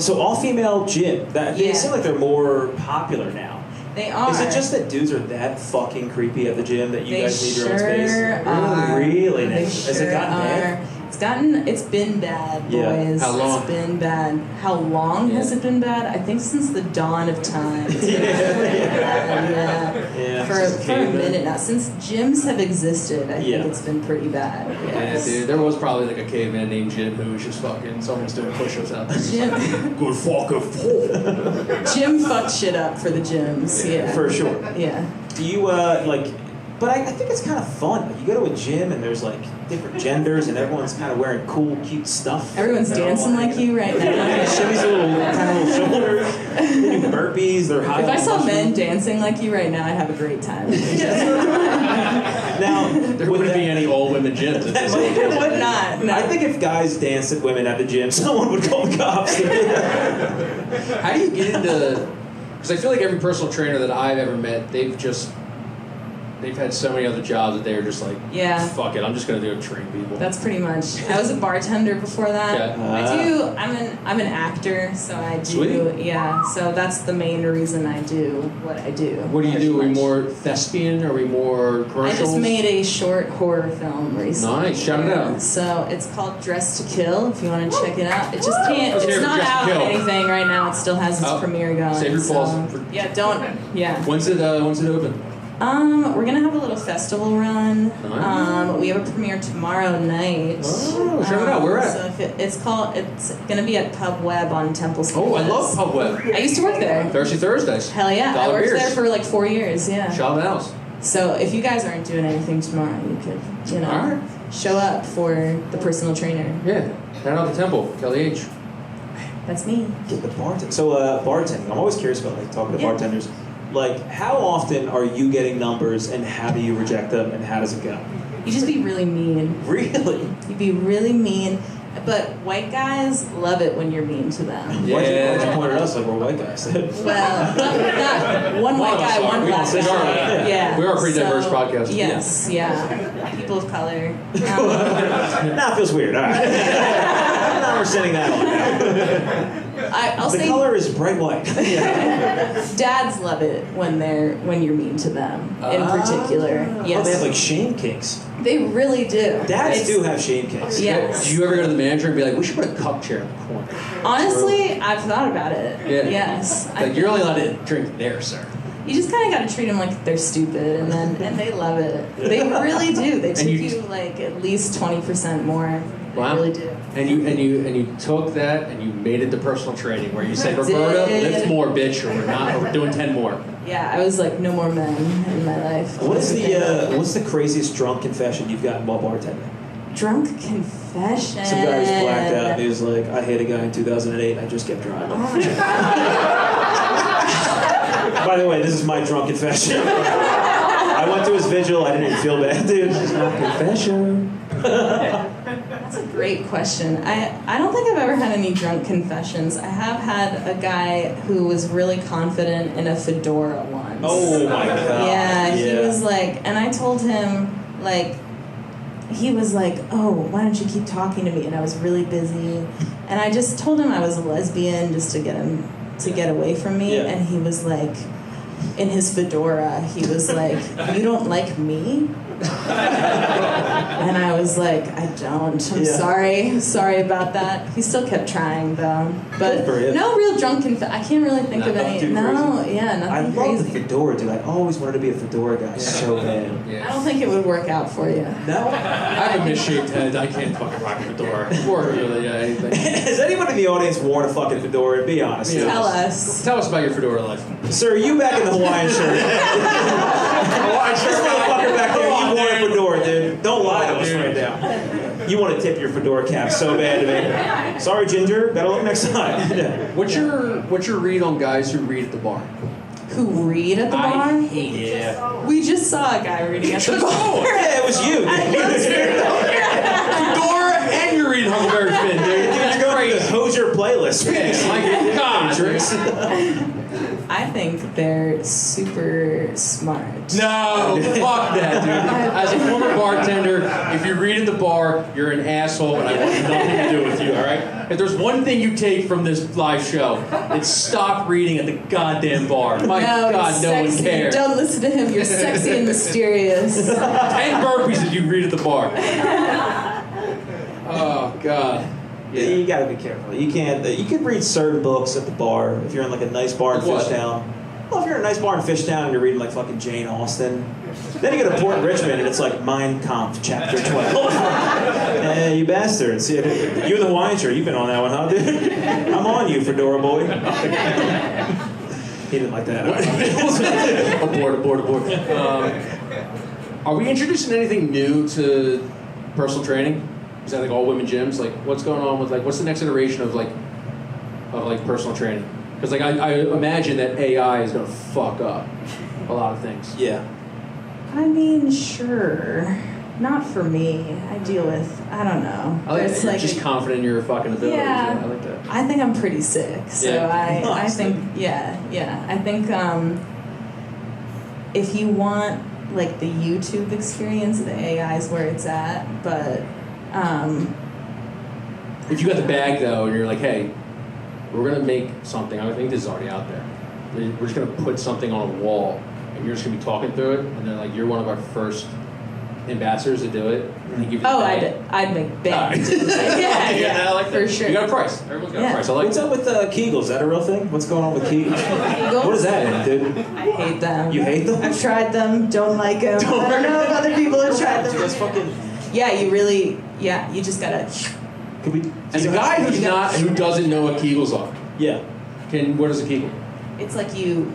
So all-female gym. They Yeah. seem like they're more popular now. They are. Is it just that dudes are that fucking creepy at the gym that you They guys need your own sure space? are. Really? They Has it sure gotten bad? It's been bad, Yeah. boys. How long? It's been bad. How long has it been bad? I think since the dawn of time. It's been pretty bad, Yeah. For a minute now. Since gyms have existed, I Yeah. think it's been pretty bad. Yeah, Yes. dude. There was probably like a caveman named Jim who was just fucking. Someone's doing push-ups out there. Jim, Good fucking. Jim fucked shit up for the gyms. Yeah. For sure. Yeah. Do you, but I think it's kind of fun. Like, you go to a gym and there's like different genders and everyone's kind of wearing cool, cute stuff. Everyone's dancing like you right now. Shimmies a little shoulders. They do burpees. They're high. If I on saw men mushrooms. dancing like you right now, I'd have a great time. Now There wouldn't be any all women gyms. If this It would not. No. I think if guys danced at women at the gym, someone would call the cops. How do you get into? Because I feel like every personal trainer that I've ever met, they've had so many other jobs that they were just like, Yeah. fuck it, I'm just gonna do it, train people. That's pretty much. I was a bartender before that. Okay. I'm an actor, so I do. Sweet. Yeah. So that's the main reason I do what I do. What do you do? Are we pretty much. more thespian? Are we more I commercials? just made a short horror film recently. Nice, shout it out. So it's called Dress to Kill. If you want to check it out, it just can't. Let's hear It's it for not Dress to out Kill. anything right now. It still has its Oh, premiere going. save your balls so- for- Yeah. Don't. Yeah. When's it open? We're gonna have a little festival run. Nice. We have a premiere tomorrow night. Oh, shout it out. Where at? So if it's gonna be at Pub Web on Temple Street. Oh, I love Pub Web. I used to work there. Thirsty Thursdays. Hell yeah, I Dollar worked beers. there for like 4 years. Yeah. Shout it out. So if you guys aren't doing anything tomorrow, you could, Alright. show up for the personal trainer. Yeah. Head out to Temple, Kelly H. That's me. Get the bartender. So bartending. I'm always curious about like talking to Yeah. bartenders. Like, how often are you getting numbers, and how do you reject them, and how does it go? You just be really mean. Really? You be really mean. But white guys love it when you're mean to them. Why'd you point at us like we're white guys? Well, not one white guy, one black We guy. are. Yeah. We are a pretty So, diverse podcast. Yes, yeah. People of color. Now it feels weird. All right. Now we're sending that on now. I'll The say color is bright white. dads love it when you're mean to them in particular. Oh, Yes. they have like shame kinks. They really do. Dads It's- do have shame kinks. Yes. Do you ever go to the manager and be like, we should put a cup chair in the corner? Honestly, I've thought about it. Yeah. Yes. Like, you're only allowed to drink there, sir. You just kind of got to treat them like they're stupid, and they love it. They really do. They tip you like at least 20% more. Wow. They really do. And you took that and you made it to personal training where you said, I Roberta, did. lift more, bitch, or we're doing 10 more. Yeah, I was like, no more men in my life. What's the craziest drunk confession you've gotten while bartending? Drunk confession. Some guy was blacked out and he was like, I hit a guy in 2008 and I just kept driving. Oh my God. By the way, this is my drunk confession. I went to his vigil, I didn't even feel bad, dude. This is my confession. That's a great question. I don't think I've ever had any drunk confessions. I have had a guy who was really confident in a fedora once. Oh my God. Yeah, he was like, and I told him, like, he was like, oh, why don't you keep talking to me? And I was really busy. And I just told him I was a lesbian just to get him to get away from me. Yeah. And he was like, in his fedora, he was like, you don't like me? And I was like, I don't. I'm sorry about that. He still kept trying though. But no real drunk I can't really think of any. No, yeah, nothing I love crazy. the fedora, dude. I always wanted to be a fedora guy so bad. Yeah. I don't think it would work out for you. No? I have a misshaped head. I can't fucking rock a fedora. Or really anything. Has anyone in the audience worn a fucking fedora? Be honest. Yeah. Tell us. Tell us about your fedora life. Sir, you back in the Hawaiian shirt. This motherfucker back there, you wore a fedora, dude. Don't lie to us right now. You want to tip your fedora cap so bad to me. Sorry, Ginger. Better luck next time. Yeah. What's your read on guys who read at the bar? Who read at the bar? I hate it. Yeah. We just saw a guy reading at the bar. Yeah, it was you. Fedora and you're reading Huckleberry Finn, dude. You're going to the Hosier playlist. Yeah, like, God. I think they're super smart. No, fuck that, dude. As a former bartender, if you read at the bar, you're an asshole, and I want nothing to do with you, all right? If there's one thing you take from this live show, it's stop reading at the goddamn bar. My God, no one cares. Don't listen to him. You're sexy and mysterious. 10 burpees if you read at the bar. Oh, God. Yeah. You gotta be careful. You can't. You can read certain books at the bar if you're in like a nice bar in Fishtown. Well, if you're in a nice bar in Fishtown and you're reading like fucking Jane Austen, then you get to Port Richmond and it's like Mein Kampf, chapter 12. Hey, you bastards! You and the Hawaiian shirt. You've been on that one, huh, dude? I'm on you, fedora boy. He didn't like that. Abort. Are we introducing anything new to personal training? Is that like all women gyms? Like, what's going on with like, what's the next iteration of personal training? Because like, I imagine that AI is gonna fuck up a lot of things. Yeah. I mean, sure. Not for me. I deal with, I don't know. I like It's that you're just confident in your fucking abilities. Yeah. I like that. I think I'm pretty sick. So Yeah. I think, yeah. I think if you want like the YouTube experience, the AI is where it's at. But If you got the bag though, and you're like, hey, we're gonna make something. I think this is already out there. We're just gonna put something on a wall, and you're just gonna be talking through it. And they're like, you're one of our first ambassadors to do it. And they give you the bag. I'd make bank. I like that. For sure. You got a price. Everyone's got a price. I like What's that. up with Kegels? Is that a real thing? What's going on with Kegels? Kegels? What is that, dude? I hate them. You hate them? I've tried them. Don't like them. I don't know if other people have tried them. That's fucking. Yeah, you just gotta. Could we? As a guy who doesn't know what Kegels are, Yeah. what is a Kegel? It's like you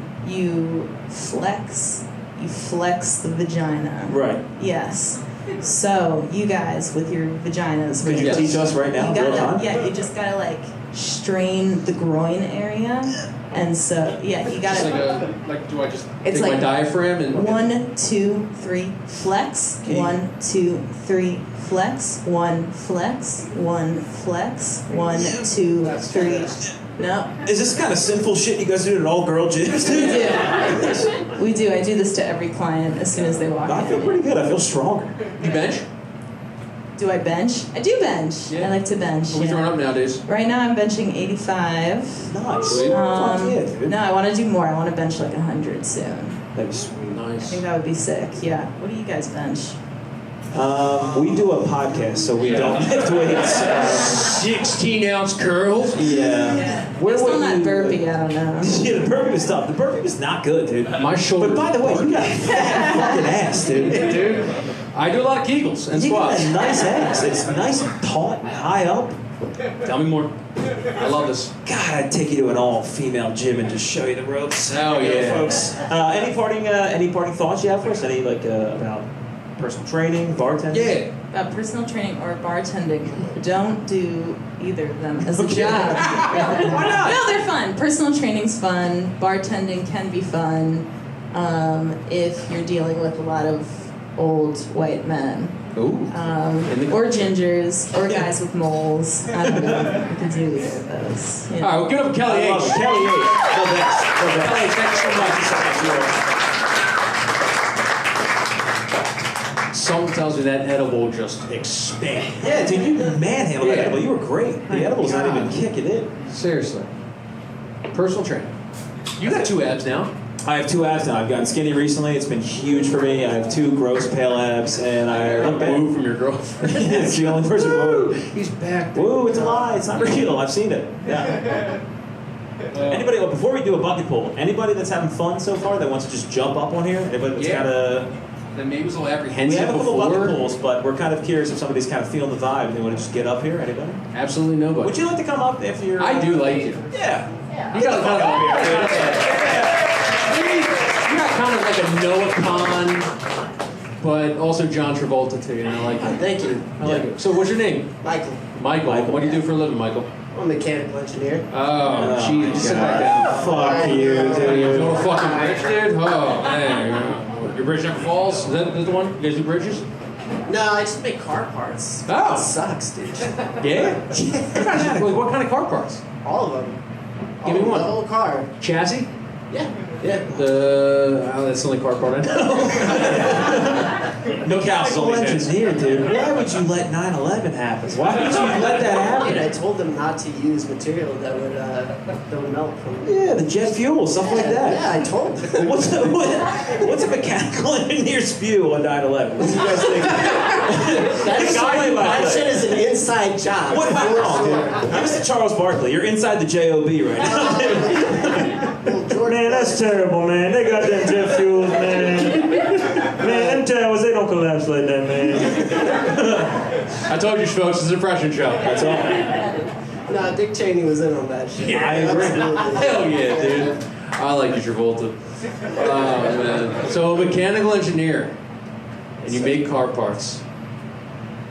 flex the vagina. Right. Yes. So you guys with your vaginas. Could you teach us right now, You real gotta, time? yeah, you just gotta like strain the groin area, and so yeah, you Just gotta. do I just It's take my like diaphragm and 1, 2, 3, flex. Okay. 1, 2, 3, flex. 1, flex. 1, flex. 1, 2, 3. No. Is this kind of sinful shit you guys do at all girl gyms? We do. I do this to every client as soon as they walk I in. feel pretty good. I feel stronger. you bench? Do I bench? I do bench. Yeah. I like to bench. What are we throwing up nowadays? Right now I'm benching 85. Nice. Sweet. Fuck yeah, dude. No, I want to do more. I want to bench like 100 soon. That'd be sweet. I Nice. think that would be sick. Yeah. What do you guys bench? We do a podcast, so we don't lift weights. 16-ounce curls. Yeah. Based on that burpee, I don't know. Yeah, the burpee was tough. The burpee was not good, dude. My shoulder. But by the way, you got a fat fucking ass, dude. Dude, I do a lot of Kegels and You got squats. a nice ass. It's nice and taut and high up. Tell me more. I love this. God, I'd take you to an all-female gym and just show you the ropes. Hell yeah. folks. Any parting thoughts you have for us? Any about personal training, bartending? Yeah. About personal training or bartending, don't do either of them as a job. Why not? No, they're fun. Personal training's fun. Bartending can be fun if you're dealing with a lot of old white men. Ooh. Or gingers, or guys with moles. I don't know. You can do either of those. You know. All right, well, give up Kelly I love H. it. Kelly H. The best. Kelly, thank you so much. Someone tells me that edible just expanded. Yeah, dude, you manhandled that Yeah. edible. You were great. The edible's not even kicking in. Seriously. Personal training. You got 2 abs now. I have 2 abs now. I've gotten skinny recently. It's been huge for me. I have 2 gross pale abs, and I look bad. Woo from your girlfriend. It's the only person woo. He's back. There. Woo, it's a lie. It's not real. I've seen it. Yeah. Anybody, before we do a bucket pool, anybody that's having fun so far that wants to just jump up on here? Anybody that's Yeah. got a... Then maybe it was a little We apprehensive have a couple before. bucket pools, but we're kind of curious if somebody's kind of feeling the vibe and they want to just get up here. Anybody? Absolutely nobody. Would you like to come up if you're... I do like you. Yeah. You got kind of you got kind of like a Noah Khan, but also John Travolta too. You know, I like it. Thank you. I like it. So what's your name? Michael. Michael. What do you do for a living, Michael? I'm a mechanical engineer. Oh, jeez. Sit back down. Fuck you, You dude. know fucking bridge, dude? Oh, man. Your bridge never falls? Is that the one? You guys do bridges? No, I just make car parts. Oh. It sucks, dude. Yeah? What kind of car parts? All of them. Give me one. The whole car. Chassis? Yeah. That's the only car part I know. No cows, only engineer, dude. Why would you let 9/11 happen? Why would you let that happen? I told them not to use material that would melt from. Yeah, the jet fuel, stuff like that. Yeah, I told them. What's a mechanical engineer's view on 9/11? What do you guys think? That shit is an inside job. What about dude? Give us the Charles Barkley. You're inside the JOB right now. Man, that's terrible, man. They got them jet fuels, man. Man, them towers, they don't collapse like that, man. I told you, folks, it's a depression show. That's all. No, Dick Cheney was in on that shit. Yeah, I agree. Absolutely. Hell yeah, dude. I like you, Travolta. Oh, man. So, a mechanical engineer, and you make car parts.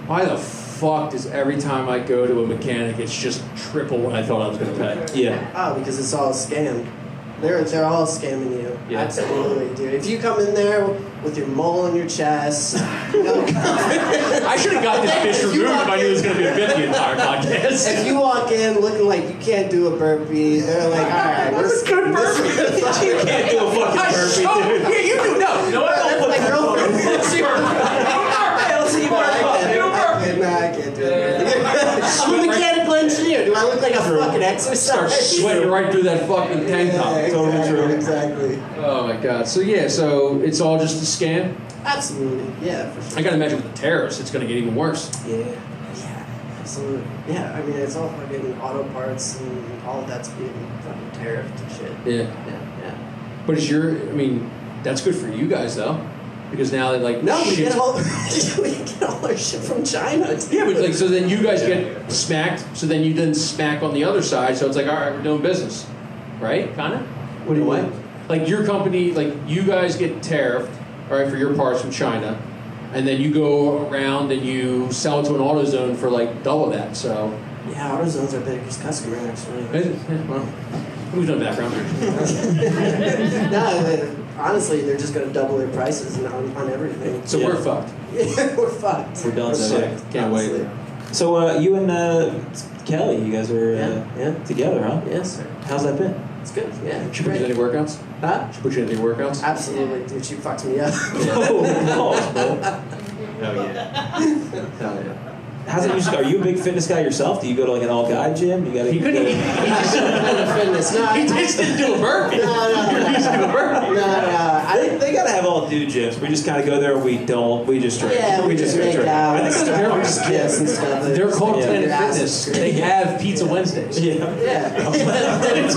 Why the fuck does every time I go to a mechanic, it's just triple what I thought I was going to pay? Yeah. Oh, because it's all a scam. They're all scamming you. Yeah. Absolutely, dude. If you come in there with your mole in your chest, you know, I should have got this bitch removed if I knew it was going to be a bit the entire podcast. if you walk in looking like you can't do a burpee, they're like, all right, That's a good burpee. You can't do a fucking burpee, dude. Yeah, you do. No, you know what? That's my girlfriend. Do a I can't do it. I'm a mechanical engineer. Do I look like a fucking exercise? Start sweating right through that fucking tank top. Yeah, Totally true. Exactly. Oh my god. So yeah, so it's all just a scam? Absolutely. Yeah, for sure. I gotta imagine with the terrorists, it's gonna get even worse. Yeah, absolutely. Yeah, I mean, it's all fucking auto parts and all of that's being fucking tariffed and shit. Yeah. Yeah. But that's good for you guys though. Because now they like No, we shit. get all our shit from China. Dude. Yeah, but like so then you guys get smacked, so then you then smack on the other side, so it's like, all right, we're doing business. Right? Kinda? What do you mean? Like your company, like you guys get tariffed, all right, for your parts from China, and then you go around and you sell to an AutoZone for like double that. So Yeah, AutoZone's our biggest customer, actually. well, who's done background? No, honestly, they're just going to double their prices on everything. So we're fucked. Yeah, we're fucked. We're done. Sick. Can't wait. Honestly. So you and Kelly, you guys are Yeah. together, huh? Yes, sir. How's that been? It's good. Yeah. Should put you in any workouts? Huh? Should put you in any workouts? Absolutely, dude. She fucks me up. Oh, Hell yeah. Hell yeah. How's it usually? Are you a big fitness guy yourself? Do you go to like an all-guy gym? You gotta. He couldn't. He just fitness. No, he just didn't do a burpee. No. He just do a burpee. They gotta have all dude gyms. We just kind of go there. We don't. We just drink. Yeah, we just make drink. out. I think and that's stuff. fair. Just and stuff. They're called Yeah. Planet Your ass Fitness. is They great. have Pizza Wednesdays. Yeah. Yeah. They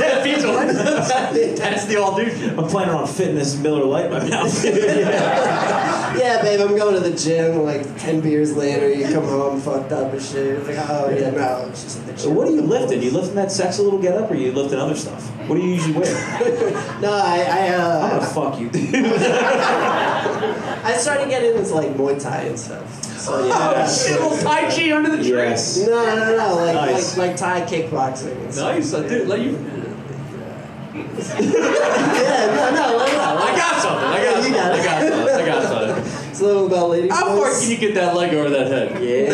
have Pizza Wednesdays. That's the all dude gym. I'm planning on Fitness Miller Lite in my mouth. Yeah, babe, I'm going to the gym. Like 10 beers later, you come home fucked up and shit. It's like, oh yeah, no, it's just at the So gym. what are you lifting? You lifting that sex a little get up, or you lifting other stuff? What do you usually wear? No, I'm gonna fuck you, dude. I started getting into like Muay Thai and stuff. So yeah. Oh shit! Little Tai Chi under the tree. Yes. No, like Nice. like Thai kickboxing. And stuff. Nice, dude. Like you. Yeah, no. I got something. I got You something. got it. I got something. It's a little about lady How far boys. can you get that leg over that head? Yeah.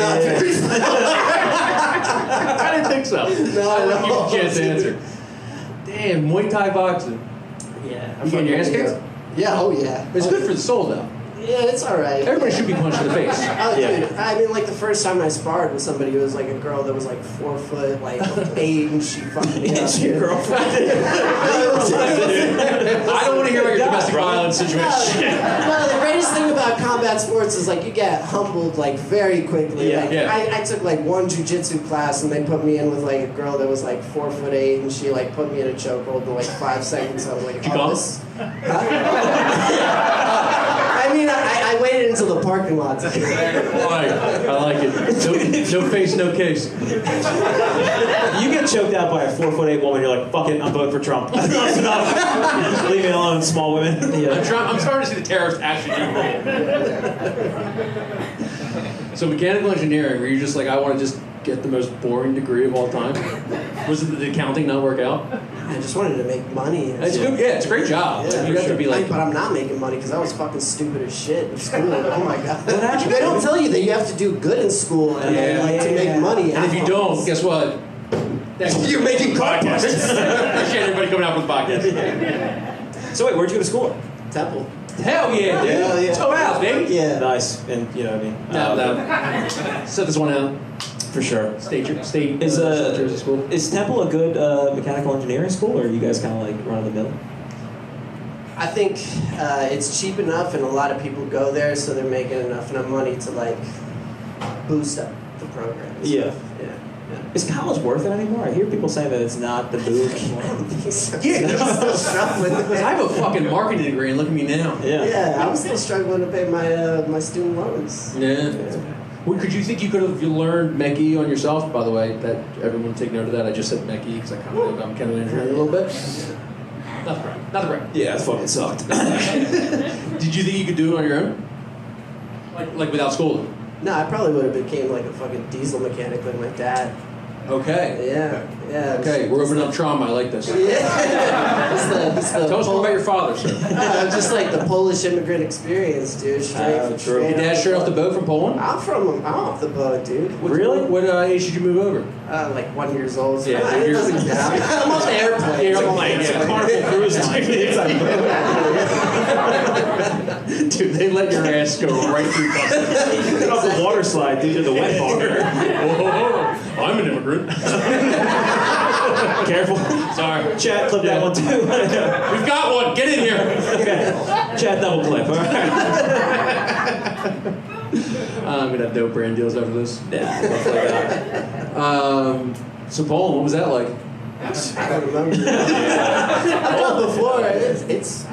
I didn't think so. No, I wouldn't give you a chance to answer. Damn, Muay Thai boxing. Yeah. You getting your ass kicked? Yeah, oh yeah. It's good for the soul, though. Yeah, it's alright. Everybody should be punched in the face. Oh, Yeah. dude, I mean, like the first time I sparred with somebody, it was like a girl that was like 4 foot, like 8, and she fucking me up. It's your girlfriend. I don't want to hear about your domestic violence situation. No, the greatest thing about combat sports is like you get humbled like very quickly. Yeah. Like, Yeah. I took like one jujitsu class and they put me in with like a girl that was like 4'8" and she like put me in a chokehold in like 5 seconds. I was like, You oh, call? this. I mean, I waited until the parking lot to do it. I like it. No face, no case. You get choked out by a 4'8" woman, you're like, fuck it, I'm voting for Trump. That's enough. Leave me alone, small women. I'm starting to see the terrorists actually do. So mechanical engineering, were you just like, I want to just get the most boring degree of all time? Was it the accounting not work out? I just wanted to make money. It's good. Yeah, it's a great job. Yeah, you have to be like, but I'm not making money because I was fucking stupid as shit in school. Oh my god! They don't tell you that you have to do good in school and then, like to make money. and if you don't, guess what? You're making podcasts. Appreciate everybody coming out for the podcast. So wait, where'd you go to school? Temple. Hell yeah, dude. Hell yeah. Toe out, baby. Yeah. Nice, and you know what I mean? No. Set this one out. For sure. State Is Jersey school. Is Temple a good mechanical engineering school, or are you guys kind of like run of the mill? I think it's cheap enough, and a lot of people go there, so they're making enough money to like boost up the program. and Yeah. stuff. Yeah. Is college worth it anymore? I hear people saying that it's not the book. I don't think so. Yeah. I'm still struggling. I have a fucking marketing degree, and look at me now. Yeah, I'm still struggling to pay my my student loans. Yeah. Well, could you think you could have learned Mechie on yourself? By the way, that everyone take note of that. I just said Mechie because I kind of know about mechanical engineering a little bit. Not the brand. Not the brand. Yeah, it fucking sucked. Did you think you could do it on your own? Like without schooling? No, I probably would have became like a fucking diesel mechanic like my dad. Okay. Yeah. Okay, we're opening up trauma. I like this. Yeah. It's the Tell us more about your father, sir. just like the Polish immigrant experience, dude. Straight true. Your dad straight off the boat from Poland? I'm off the boat, dude. Really? What age did you move over? Like 1 year old. Yeah, It you're- doesn't count. I'm on the airplane. Yeah, you're on the plane, It's yeah. a Carnival cruise line. Dude, they let your ass go right through customs. Get off the water slide, dude, to the wet bar. Whoa, I'm an immigrant. Careful. Sorry. Chat, clip that one too. We've got one. Get in here. Okay. Chat, double clip. All right. I'm gonna have dope brand deals after this. Yeah, stuff like that. So Poland, what was that like? I don't remember. I've done before. It's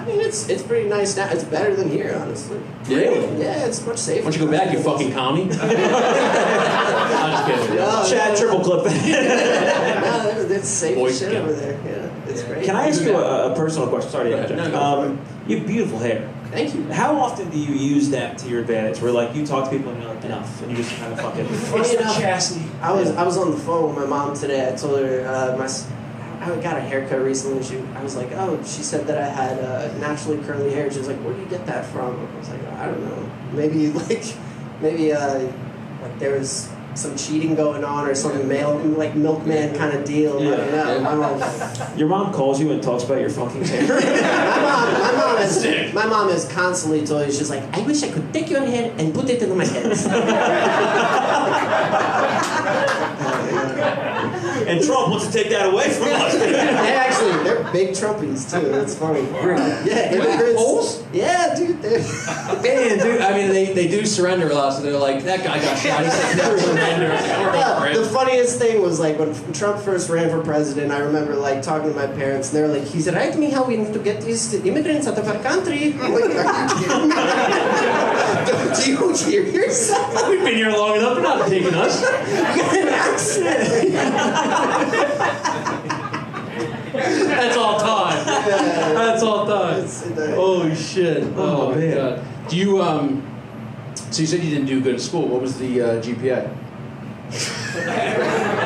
pretty nice now. It's better than here, honestly. Really? Yeah, it's much safer. Why don't you go back, you fucking commie? I'm just kidding. No, Chat, triple clip that. No, it's safe Boy as shit Scout. over there. Yeah, it's great. Can I ask you a personal question? Sorry to Go ahead. interrupt. No, go for You have beautiful hair. Thank you. How often do you use that to your advantage? Where like you talk to people and you're like enough, and you just kind of fucking. Funny enough, I was on the phone with my mom today. I told her I got a haircut recently. I was like, oh, she said that I had naturally curly hair. She was like, where do you get that from? I was like, I don't know. Maybe there was some cheating going on or some milkman kind of deal. Yeah. I don't know. My mom, Your mom calls you and talks about your fucking hair. my mom has constantly told you, she's like, I wish I could take your hair and put it into my head. take that away from us. They're big Trumpies too. That's funny. Yeah, immigrants. Poles? Yeah, dude. Man, dude, I mean, they do surrender a lot, so they're like, that guy got shot, he said never surrender. The funniest thing was like when Trump first ran for president, I remember like talking to my parents, and they were like, he's right me how we need to get these immigrants out of our country. I'm like, are you kidding me? Do you hear yourself? We've been here long enough, they're not taking us. You got an accent. That's all time. That's all time. Holy shit. Oh man. God. Do you so you said you didn't do good at school. What was the GPA?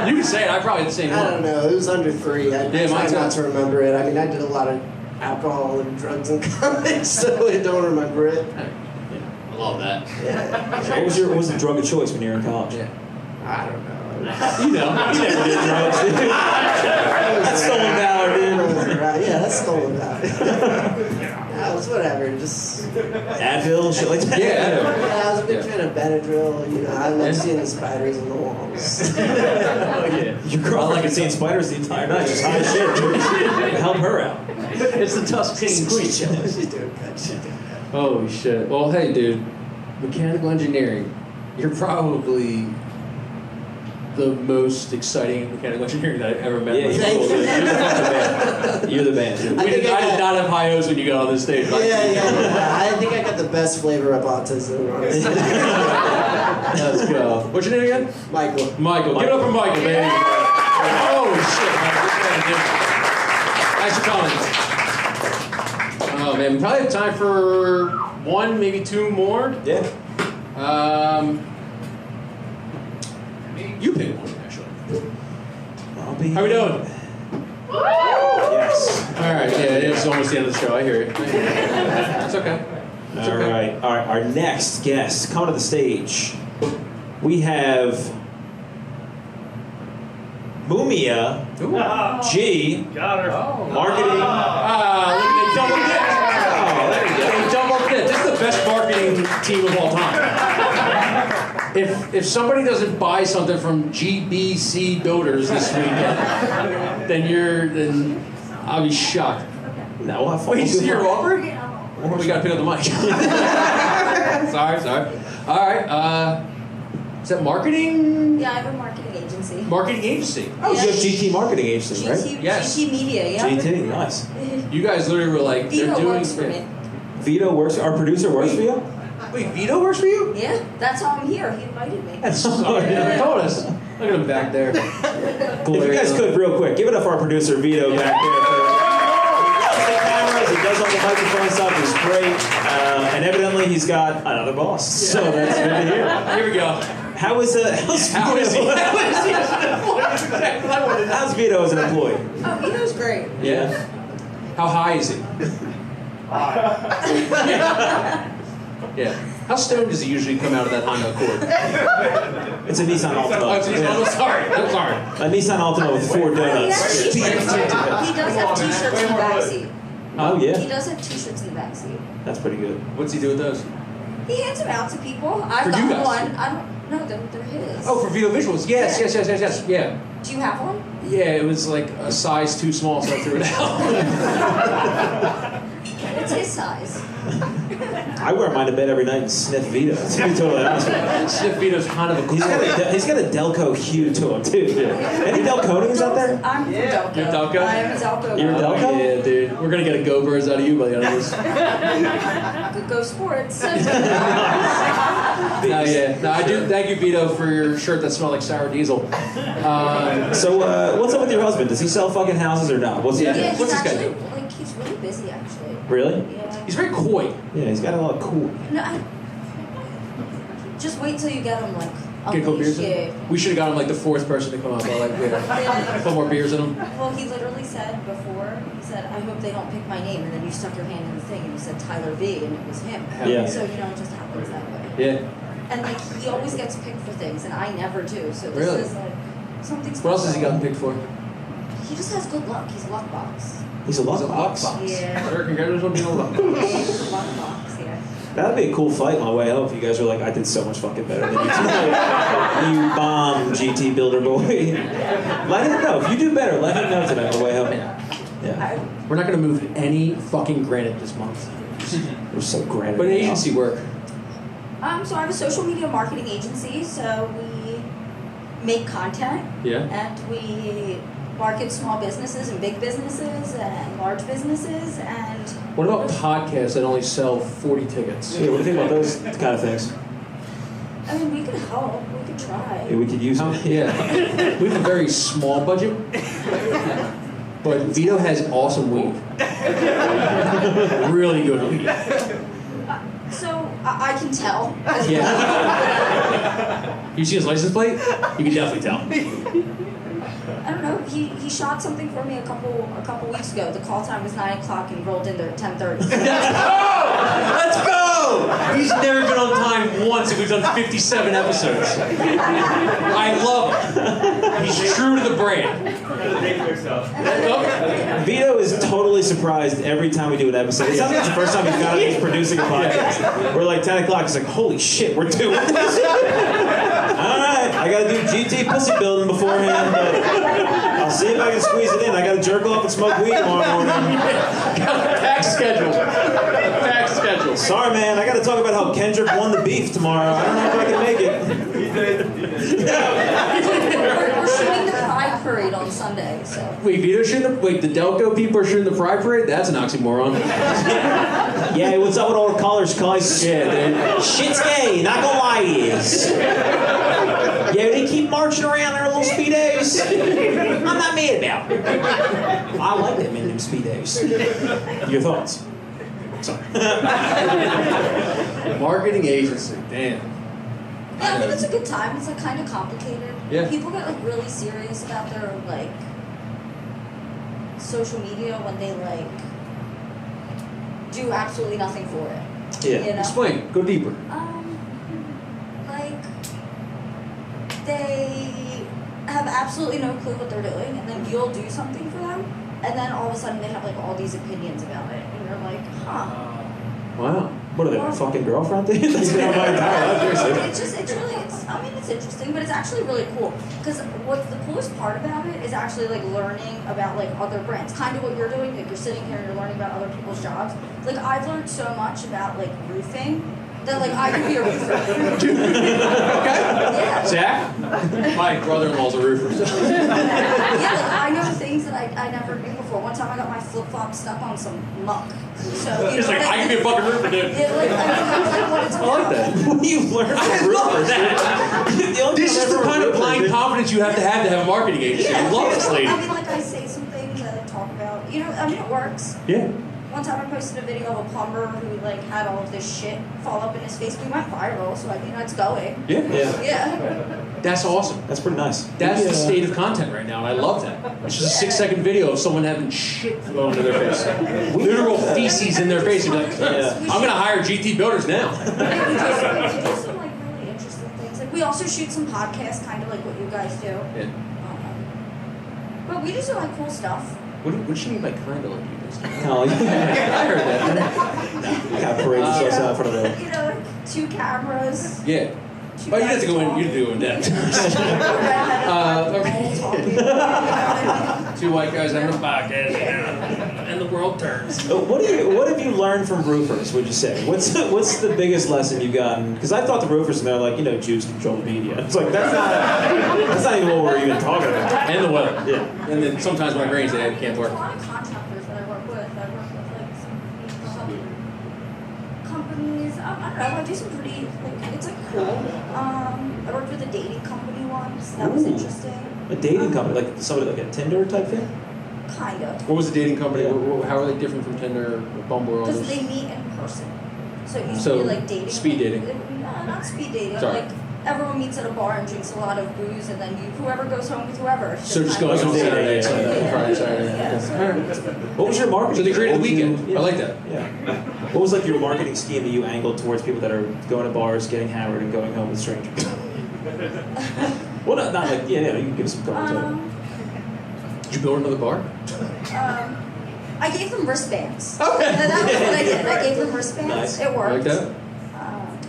You can say it. I probably had the same one. I don't know. It was under 3. I try not to remember it. I mean, I did a lot of alcohol and drugs in college, so I don't remember it. I love that. What was the drug of choice when you were in college? Yeah. I don't know. You know. You never did drugs, dude. That's stolen valor, dude. Yeah, that's stolen valor. Yeah, it was whatever. Just Advil and shit like that. Yeah. I was a big fan of Benadryl. You know, I love seeing the spiders in the walls. Oh, yeah. Your girlfriend could seeing spiders the entire night. Just hot as shit, dude. Help her out. It's the Tuscany She's Queen. doing good. She's doing good. Holy shit. Well, hey, dude. Mechanical engineering. You're probably the most exciting mechanical engineer that I've ever met. Yeah, you're the man. I did not have high hopes when you got on this stage. Yeah. I think I got the best flavor of autism, honestly. Let's go. What's your name again? Michael. Michael. Give it up for Michael, baby. Oh, shit, Michael. Thanks for coming. Oh, man. We probably have time for 1, maybe 2 more. Yeah. You pick one, actually. I'll be. How we doing? Yes. All right, yeah, it's almost the end of the show. I hear it. It's okay. All right. Our next guest, come to the stage. We have Mumia G. Got her. Marketing. Look at the double dip. Oh, there you go. They double dip. This is the best marketing team of all time. If somebody doesn't buy something from GBC Builders this weekend, then I'll be shocked. No, we'll have fun. Wait, you see your offer? We gotta pick up the mic. Sorry. All right. Is that marketing? Yeah, I have a marketing agency. Marketing agency. Oh, you have GT Marketing Agency, right? Yes. GT Media, yeah. GT, nice. You guys literally were like, Vito they're doing works for me. Vito works. Our producer works for you. Wait, Vito works for you? Yeah, that's how I'm here. He invited me. That's sorry, you never told us. Look at him back there. If you guys could, real quick, give it up for our producer Vito back there. He does the cameras, he does all the microphone stuff. He's great, and evidently he's got another boss. So that's good to hear. Here we go. How is he? How's Vito as an employee? Oh, Vito's great. Yeah. How high is he? Yeah. How stoned does he usually come out of that Honda Accord? It's a Nissan Altima. Oh, it's a Nissan. I'm sorry. A Nissan Altima with 4 donuts. He does have t-shirts in the backseat. Oh He yeah, does have t-shirts in the backseat. that's pretty good. What's he do with those? He hands them out to people. I've For you got guys? one. I don't know. They're his. Oh, for Vito Visuals. Yes. Yeah. Do you have one? Yeah, it was like a size too small, so I threw it out. It's his size. I wear mine to bed every night and sniff Vito. To be totally honest with you. Sniff Vito's kind of a cool. He's got a Delco hue to him too. Any Delconians out there? I'm from Delco. You're Delco? I am a Delco. You're a girl. Delco? Yeah, dude. We're gonna get a GoBirds out of you by the end of this. Could go sports. No, I do. Thank you, Vito, for your shirt that smelled like sour diesel. So what's up with your husband? Does he sell fucking houses or not? What's he Yeah. do? Yeah, What's he's this guy actually he's really busy actually. Really? Yeah. He's very coy. Yeah, he's got a lot of cool. No, just wait till you get him like. Get a couple beers in Yeah. him? We should have got him like the 4th person to come up. Like, yeah. A couple more beers in him. Well, he literally said before. He said, "I hope they don't pick my name," and then you stuck your hand in the thing and you said Tyler V, and it was him. Yeah. So it just happens that way. Yeah. And like he always gets picked for things, and I never do. So this Really? is like something special. What else has he gotten picked for? He just has good luck. He's a luck box. He's a luck He's a box. luck box. Yeah. Sir, congratulations on being a luck Yeah, box. he's a luck box. Yeah. That'd be a cool fight on my way home if you guys were like, I did so much fucking better than you tonight. You bomb GT Builder boy. Let him know. If you do better, let him know tonight on the way home. Yeah. We're not going to move any fucking granite this month. We're so granted. But agency work. So I have a social media marketing agency, so we make content. Yeah. And we market small businesses and big businesses and large businesses and... What about podcasts that only sell 40 tickets? Yeah, what do you think about those kind of things? I mean, we could help. We could try. Yeah, we could use it. Yeah. We have a very small budget. But Vito has awesome weed. Really good weed. So I can tell. Yeah. You see his license plate? You can definitely tell. I don't know. He shot something for me a couple weeks ago. The call time was 9 o'clock and he rolled in there at 10:30. Let's go! He's never been on time once and we've done 57 episodes. I love it. He's true to the brand. Vito is totally surprised every time we do an episode. It sounds like it's the first time he's got he's producing a podcast. We're like 10 o'clock. He's like, holy shit, we're doing this. Alright, I gotta do GT pussy building beforehand, but I'll see if I can squeeze it in. I gotta jerk off and smoke weed tomorrow morning. Packed schedule. Packed schedule. Sorry, man. I gotta talk about how Kendrick won the beef tomorrow. I don't know if I can make it. We're shooting the Pride Parade on Sunday, so... Wait, Vito shooting the Delco people are shooting the Pride Parade? That's an oxymoron. Yeah, what's up with all the colors, guys? Yeah, dude. Shit's gay, not gonna lie to you. Yeah, they keep marching around their little speedos. I'm not mad about it. I like them in them speedos. Your thoughts? Sorry. Marketing agency, damn. Yeah, I think it's a good time. It's like kind of complicated. Yeah. People get like really serious about their like social media when they like do absolutely nothing for it. Yeah. You know? Explain. Go deeper. Like they have absolutely no clue what they're doing, and then you'll do something for them, and then all of a sudden they have like all these opinions about it, and you're like, huh. Wow. What are they, my fucking girlfriend? That's been on my entire life. I mean, it's interesting, but it's actually really cool. Because what's the coolest part about it is actually like learning about like other brands. Kind of what you're doing, like you're sitting here and you're learning about other people's jobs. Like I've learned so much about like roofing that like I could be a roofer. Okay. Yeah. Zach? My brother-in-law's a roofer. Yeah, like I know things that I never knew before. One time I got my flip-flop stuck on some muck. So you He's know like, I can be a fucking roofer, dude. Yeah, like, that's like what it's I like that. What do you learn from roofers? This is the kind of blind confidence you have to have a marketing agency. Yeah, I love this lady. I mean, like I say some things that I talk about. You know, I mean, it works. Yeah. One time I posted a video of a plumber who like had all of this shit fall up in his face. We went viral, so I mean, it's going. Yeah. Yeah. That's awesome. That's pretty nice. That's the state of content right now, and I love that. It's just a 6-second video of someone having shit flown into their face. Literal feces in their face. And you're like, I'm going to hire GT builders now. We do some like really interesting things. Like we also shoot some podcasts, kind of like what you guys do. Yeah. But we do some like cool stuff. What does she mean by kind of like you guys? Oh, yeah. I heard that. Kind of parade yourself out for the You know, like 2 cameras. Yeah. Oh, you have to go in. You have to go in depth. Two white guys having a podcast, and the world turns. What have you learned from roofers? Would you say? What's the biggest lesson you've gotten? Because I thought the roofers and they're like, Jews control the media. It's like that's not even what we're even talking about. And the weather. Yeah. And then sometimes my brains they can't work. There's a lot of contractors that I work with. I work with like some companies. I don't know. I do some pretty like it's like cool. I worked with a dating company once. That was interesting. A dating company, like somebody like a Tinder type thing? Kind of. What was the dating company? How are they different from Tinder, or Bumble, or all Because those? they meet in person. So it used So, to be like dating. speed dating. No, not speed dating. Sorry. Like everyone meets at a bar and drinks a lot of booze, and then whoever goes home with whoever. It's So just kind goes of on like- Saturday, Sunday, Yeah. Friday, Saturday. Yeah, so it's good. What was your marketing? So they created the What was weekend. you- I like that. Yeah. What was like your marketing scheme that you angled towards people that are going to bars, getting hammered, and going home with strangers? Well, not like you can give some comments. Did you build another bar? I gave them wristbands. Okay. That was what I did. I gave them wristbands. Nice. It worked. Like that?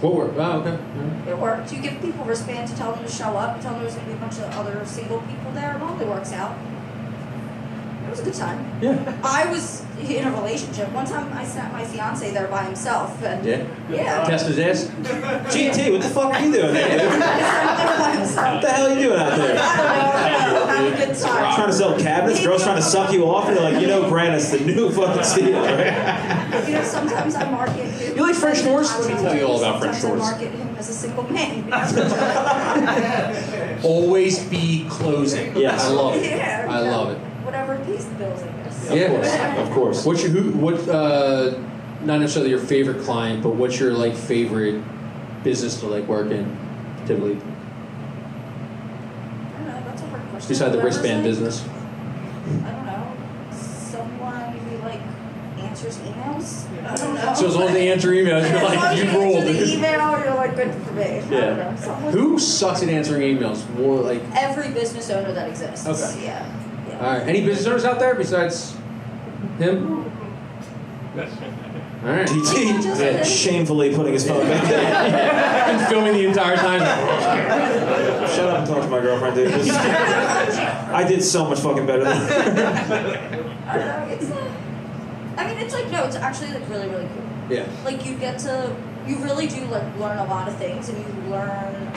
What worked? Oh, okay. It worked. You give people wristbands, you tell them to show up, you tell them there's going to be a bunch of other single people there. It normally works out. It was a good time. Yeah. I was in a relationship. One time I sent my fiance there by himself. And yeah. Test his ass? GT, what the fuck are you doing there, dude? What the hell are you doing out there? I don't know. Having a good time. Trying to sell cabinets? Girls trying to suck you off? And you're like, you know, Brandon's the new fucking CEO, right? You know, sometimes I market him. You like French doors? Let me tell you all about French doors. Sometimes I market him as a single man. Always be closing. Yes. I love it. Yeah, I love it. Whatever pays the bills, I guess. Yeah. Of course. What's your not necessarily your favorite client, but what's your like favorite business to like work in, typically? I don't know. That's a hard question. Besides the Whatever's wristband like, business. I don't know. Someone who like answers emails. I don't know. So as long as they answer emails, you're As long like as you answer ruled. the email, you're like good for me. I don't know. Someone- Who sucks at answering emails? More like. Every business owner that exists. Okay. Yeah. All right. Any business owners out there besides him? All right. DT shamefully putting his phone back there. Been filming the entire time. Shut up and talk to my girlfriend, dude. I did so much fucking better than I don't know. It's actually like really, really cool. Yeah. Like you really do like learn a lot of things, and you learn.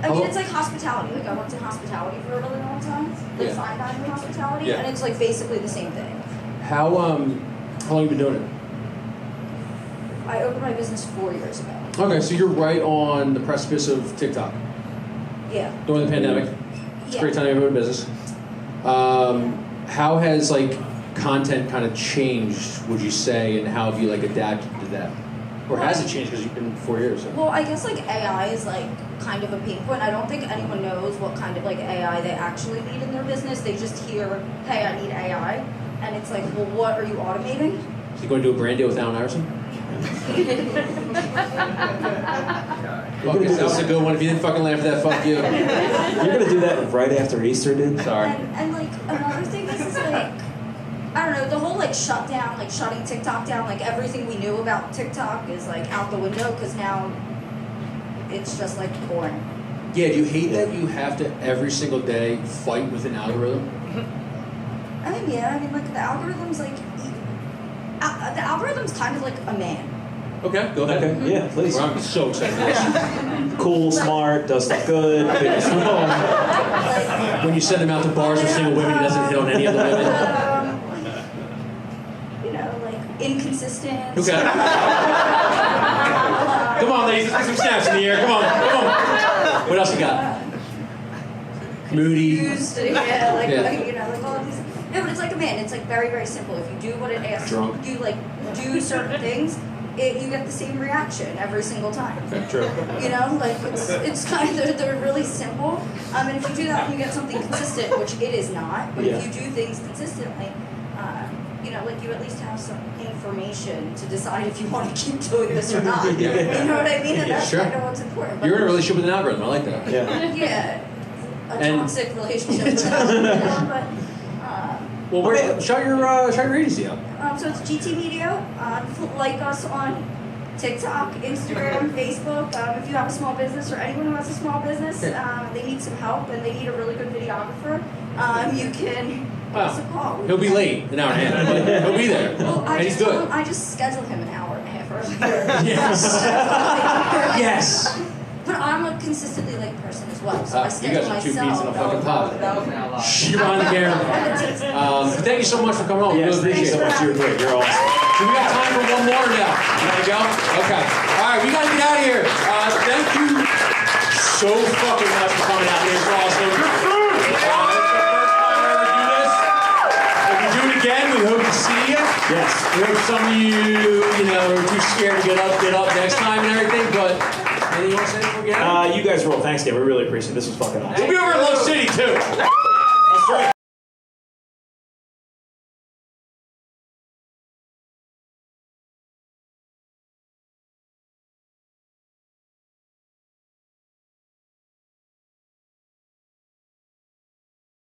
It's like hospitality. Like I worked in hospitality for a really long time, like fine dining hospitality, and it's like basically the same thing. How long have you been doing it? I opened my business 4 years ago. Okay, so you're right on the precipice of TikTok Yeah. during the pandemic. It's a great time to open a business. How has like content kind of changed, would you say, and how have you like adapted to that? Or has it changed because you've been 4 years? So. Well, I guess like AI is like kind of a pain point. I don't think anyone knows what kind of like AI they actually need in their business. They just hear, "Hey, I need AI," and it's like, "Well, what are you automating?" So you going to do a brand deal with Allen Iverson? That's a good one. If you didn't fucking laugh at that, fuck you. You're gonna do that right after Easter, dude? Sorry. And like another thing is like, I don't know, the whole like shutdown, like shutting TikTok down, like everything we knew about TikTok is like out the window because now it's just like boring. Yeah, do you hate that you have to every single day fight with an algorithm? I mean, yeah, like the algorithm's like, the algorithm's kind of like a man. Okay, go ahead. Okay, yeah, please. Well, I'm so excited for this. Cool, smart, does stuff good, big and small. When you send him out to bars with single women, he doesn't hit on any other women. Like inconsistent. Okay. Come on, ladies, let's get some snaps in the air. Come on. What else you got? Moody. Confused, yeah, like all of these. No, but it's like a man. It's like very, very simple. If you do what it asks, Drunk. you like do certain things, you get the same reaction every single time. Okay, true. Like it's kind of they're really simple. And if you do that and you get something consistent, which it is not, but if you do things consistently, like you at least have some information to decide if you want to keep doing this or not. You know what I mean? And that's kind of what's important. But You're in a relationship with an algorithm. I like that. yeah, a And- toxic relationship with an algorithm, but. Well, shout your agency out. So it's GT Media. Like us on TikTok, Instagram, Facebook. If you have a small business or anyone who has a small business, they need some help and they need a really good videographer, you can give us a call. He'll be late, an hour and a half, but he'll be there. Well, and he's good. I just schedule him an hour and a half earlier. Yes. Yes. But I'm a consistently late person as well, so I You schedule guys are two myself. peas in a fucking pod. You're behind the camera. Thank you so much for coming on. Yes, We really thank you appreciate so much. You're great. You're awesome. So we got time for one more now. You gotta go? Okay. All right, we gotta get out of here. Thank you so fucking much for coming out here. It's awesome. It's the first time I ever do this. If you do it again, we hope to see you. Yes. We hope some of you, are too scared to get up next time and everything, but anything you want to say before we get out? You guys roll. Thanks, Dave. We really appreciate it. This was fucking awesome. We'll be over at lunch.